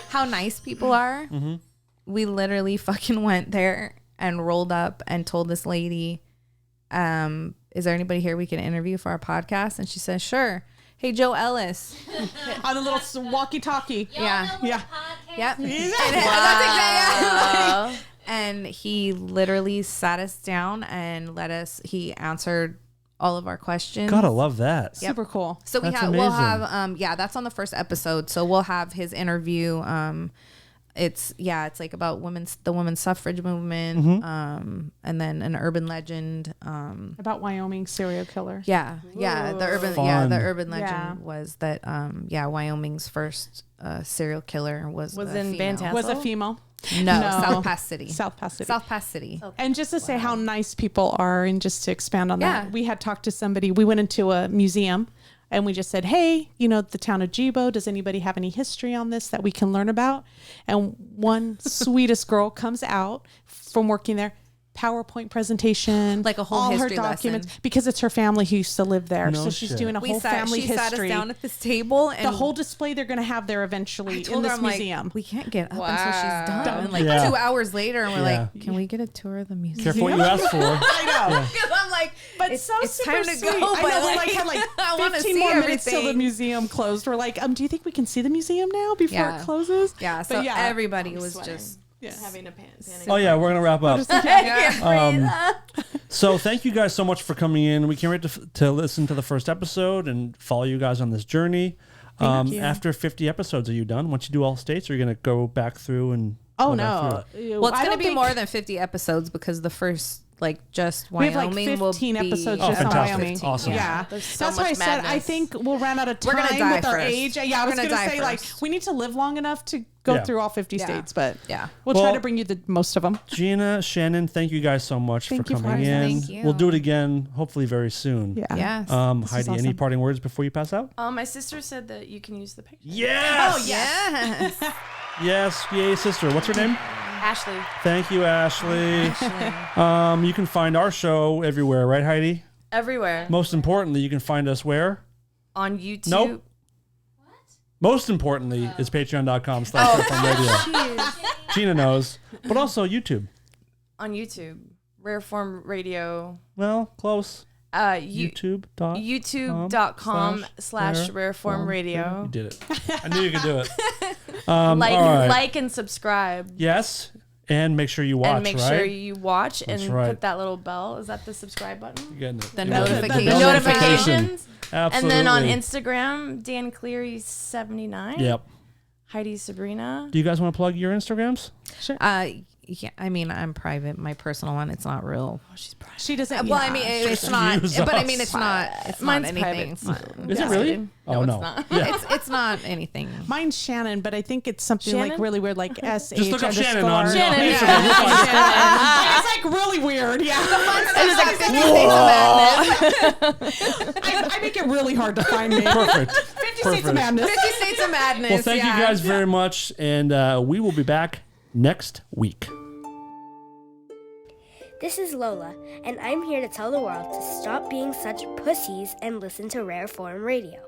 how nice people are. Mm-hmm. We literally fucking went there and rolled up and told this lady, is there anybody here we can interview for our podcast? And she says, sure. Hey, Joe Ellis. On a little walkie-talkie. Yeah. Yeah. Yep. That's exactly. And he literally sat us down and he answered all of our questions. Gotta love that. Super cool. So That's we'll amazing. have that's on the first episode. So we'll have his interview. It's like about the women's suffrage movement, and then an urban legend. About Wyoming serial killer. The urban Fun. the urban legend Yeah. was that Wyoming's first serial killer was Was a in female. Bantam. Was a female. No, No. South Pass City. South Pass City. South Pass City. And just to say how nice people are, and just to expand on Yeah. that, we had talked to somebody. We went into a museum and we just said, hey, the town of Jibo, does anybody have any history on this that we can learn about? And one sweetest girl comes out from working there. PowerPoint presentation, Like a whole all history her documents, lesson. because it's her family who used to live there. No So she's shit. doing a whole family She history. sat us down at this table, and The whole display they're going to have there eventually in this I'm like, museum. we can't get up until she's done. And like Yeah. 2 hours later, and we're Yeah. like, can we get a tour of the museum? Careful what you ask for. I know. Because I'm like, But it's, so it's super time to sweet. go. I but know, we had I want to 15 see more minutes till the everything. museum closed. We're like, do you think we can see the museum now before Yeah. it closes? Yeah, so But yeah. everybody I'm was sweating. just. Having a panic. Oh yeah, we're gonna wrap up. Yeah. So thank you guys so much for coming in. We can't wait to listen to the first episode and follow you guys on this journey. you. After 50 episodes, are you done? Once you do all states, or are you gonna go back through and? Oh go back no. through it? Well, it's I going to don't be think- more than 50 episodes because the first, just We have Wyoming like 15 will be. episodes Oh, just on fantastic. Wyoming. Awesome. Yeah. There's so That's why I much said I madness. think we'll run out of We're time gonna die with our first. age. Yeah, I We're was gonna going to die say like first. we need to live long enough to go Yeah. through all 50 Yeah. states, but Yeah. we'll try Well- to bring you the most of them. Gina, Shannon, thank you guys so much Thank for you for coming having in. us. Thank you. We'll do it again, hopefully very soon. Yeah. Yes. Heidi, any awesome. parting words before you pass out? My sister said that you can use the picture. Yes. Oh, yeah. Yes. Yes. Yay, sister. What's her name? Ashley. Thank you, Ashley. You can find our show everywhere, right, Heidi? Everywhere. Most importantly, you can find us where? On YouTube. Nope. Most importantly is patreon.com/radio. Gina knows. But also YouTube. On YouTube. Rare Form Radio. Well, close. YouTube. YouTube.com/Rareform Radio. You did it. I knew you could do it. Like, all right. like and subscribe. Yes. And make sure you watch, And make right? sure you watch That's and right. put that little bell. Is that the subscribe button? You're getting it. The Yeah. notification. The notifications. Absolutely. And then on Instagram, Dan Cleary79. Yep. Heidi Sabrina. Do you guys want to plug your Instagrams? Yeah, I mean, I'm private. My personal one, it's not real. She doesn't. Well, I mean, it's not. Use But I us. mean, it's not. It's Mine's not anything. private. Is it really? Oh, no. it's not. Yeah. It's not anything. Mine's Shannon, but I think it's something like Shannon? really weird, like SH. Just look up Shannon on Shannon, on yeah. Instagram. It's like really weird. Yeah. It's like 50 States of Madness. I make it really hard to find me. Perfect. 50 States of Madness. 50 States of Madness. Well, thank you guys very much. And we will be back next week. This is Lola, and I'm here to tell the world to stop being such pussies and listen to Rare Form Radio.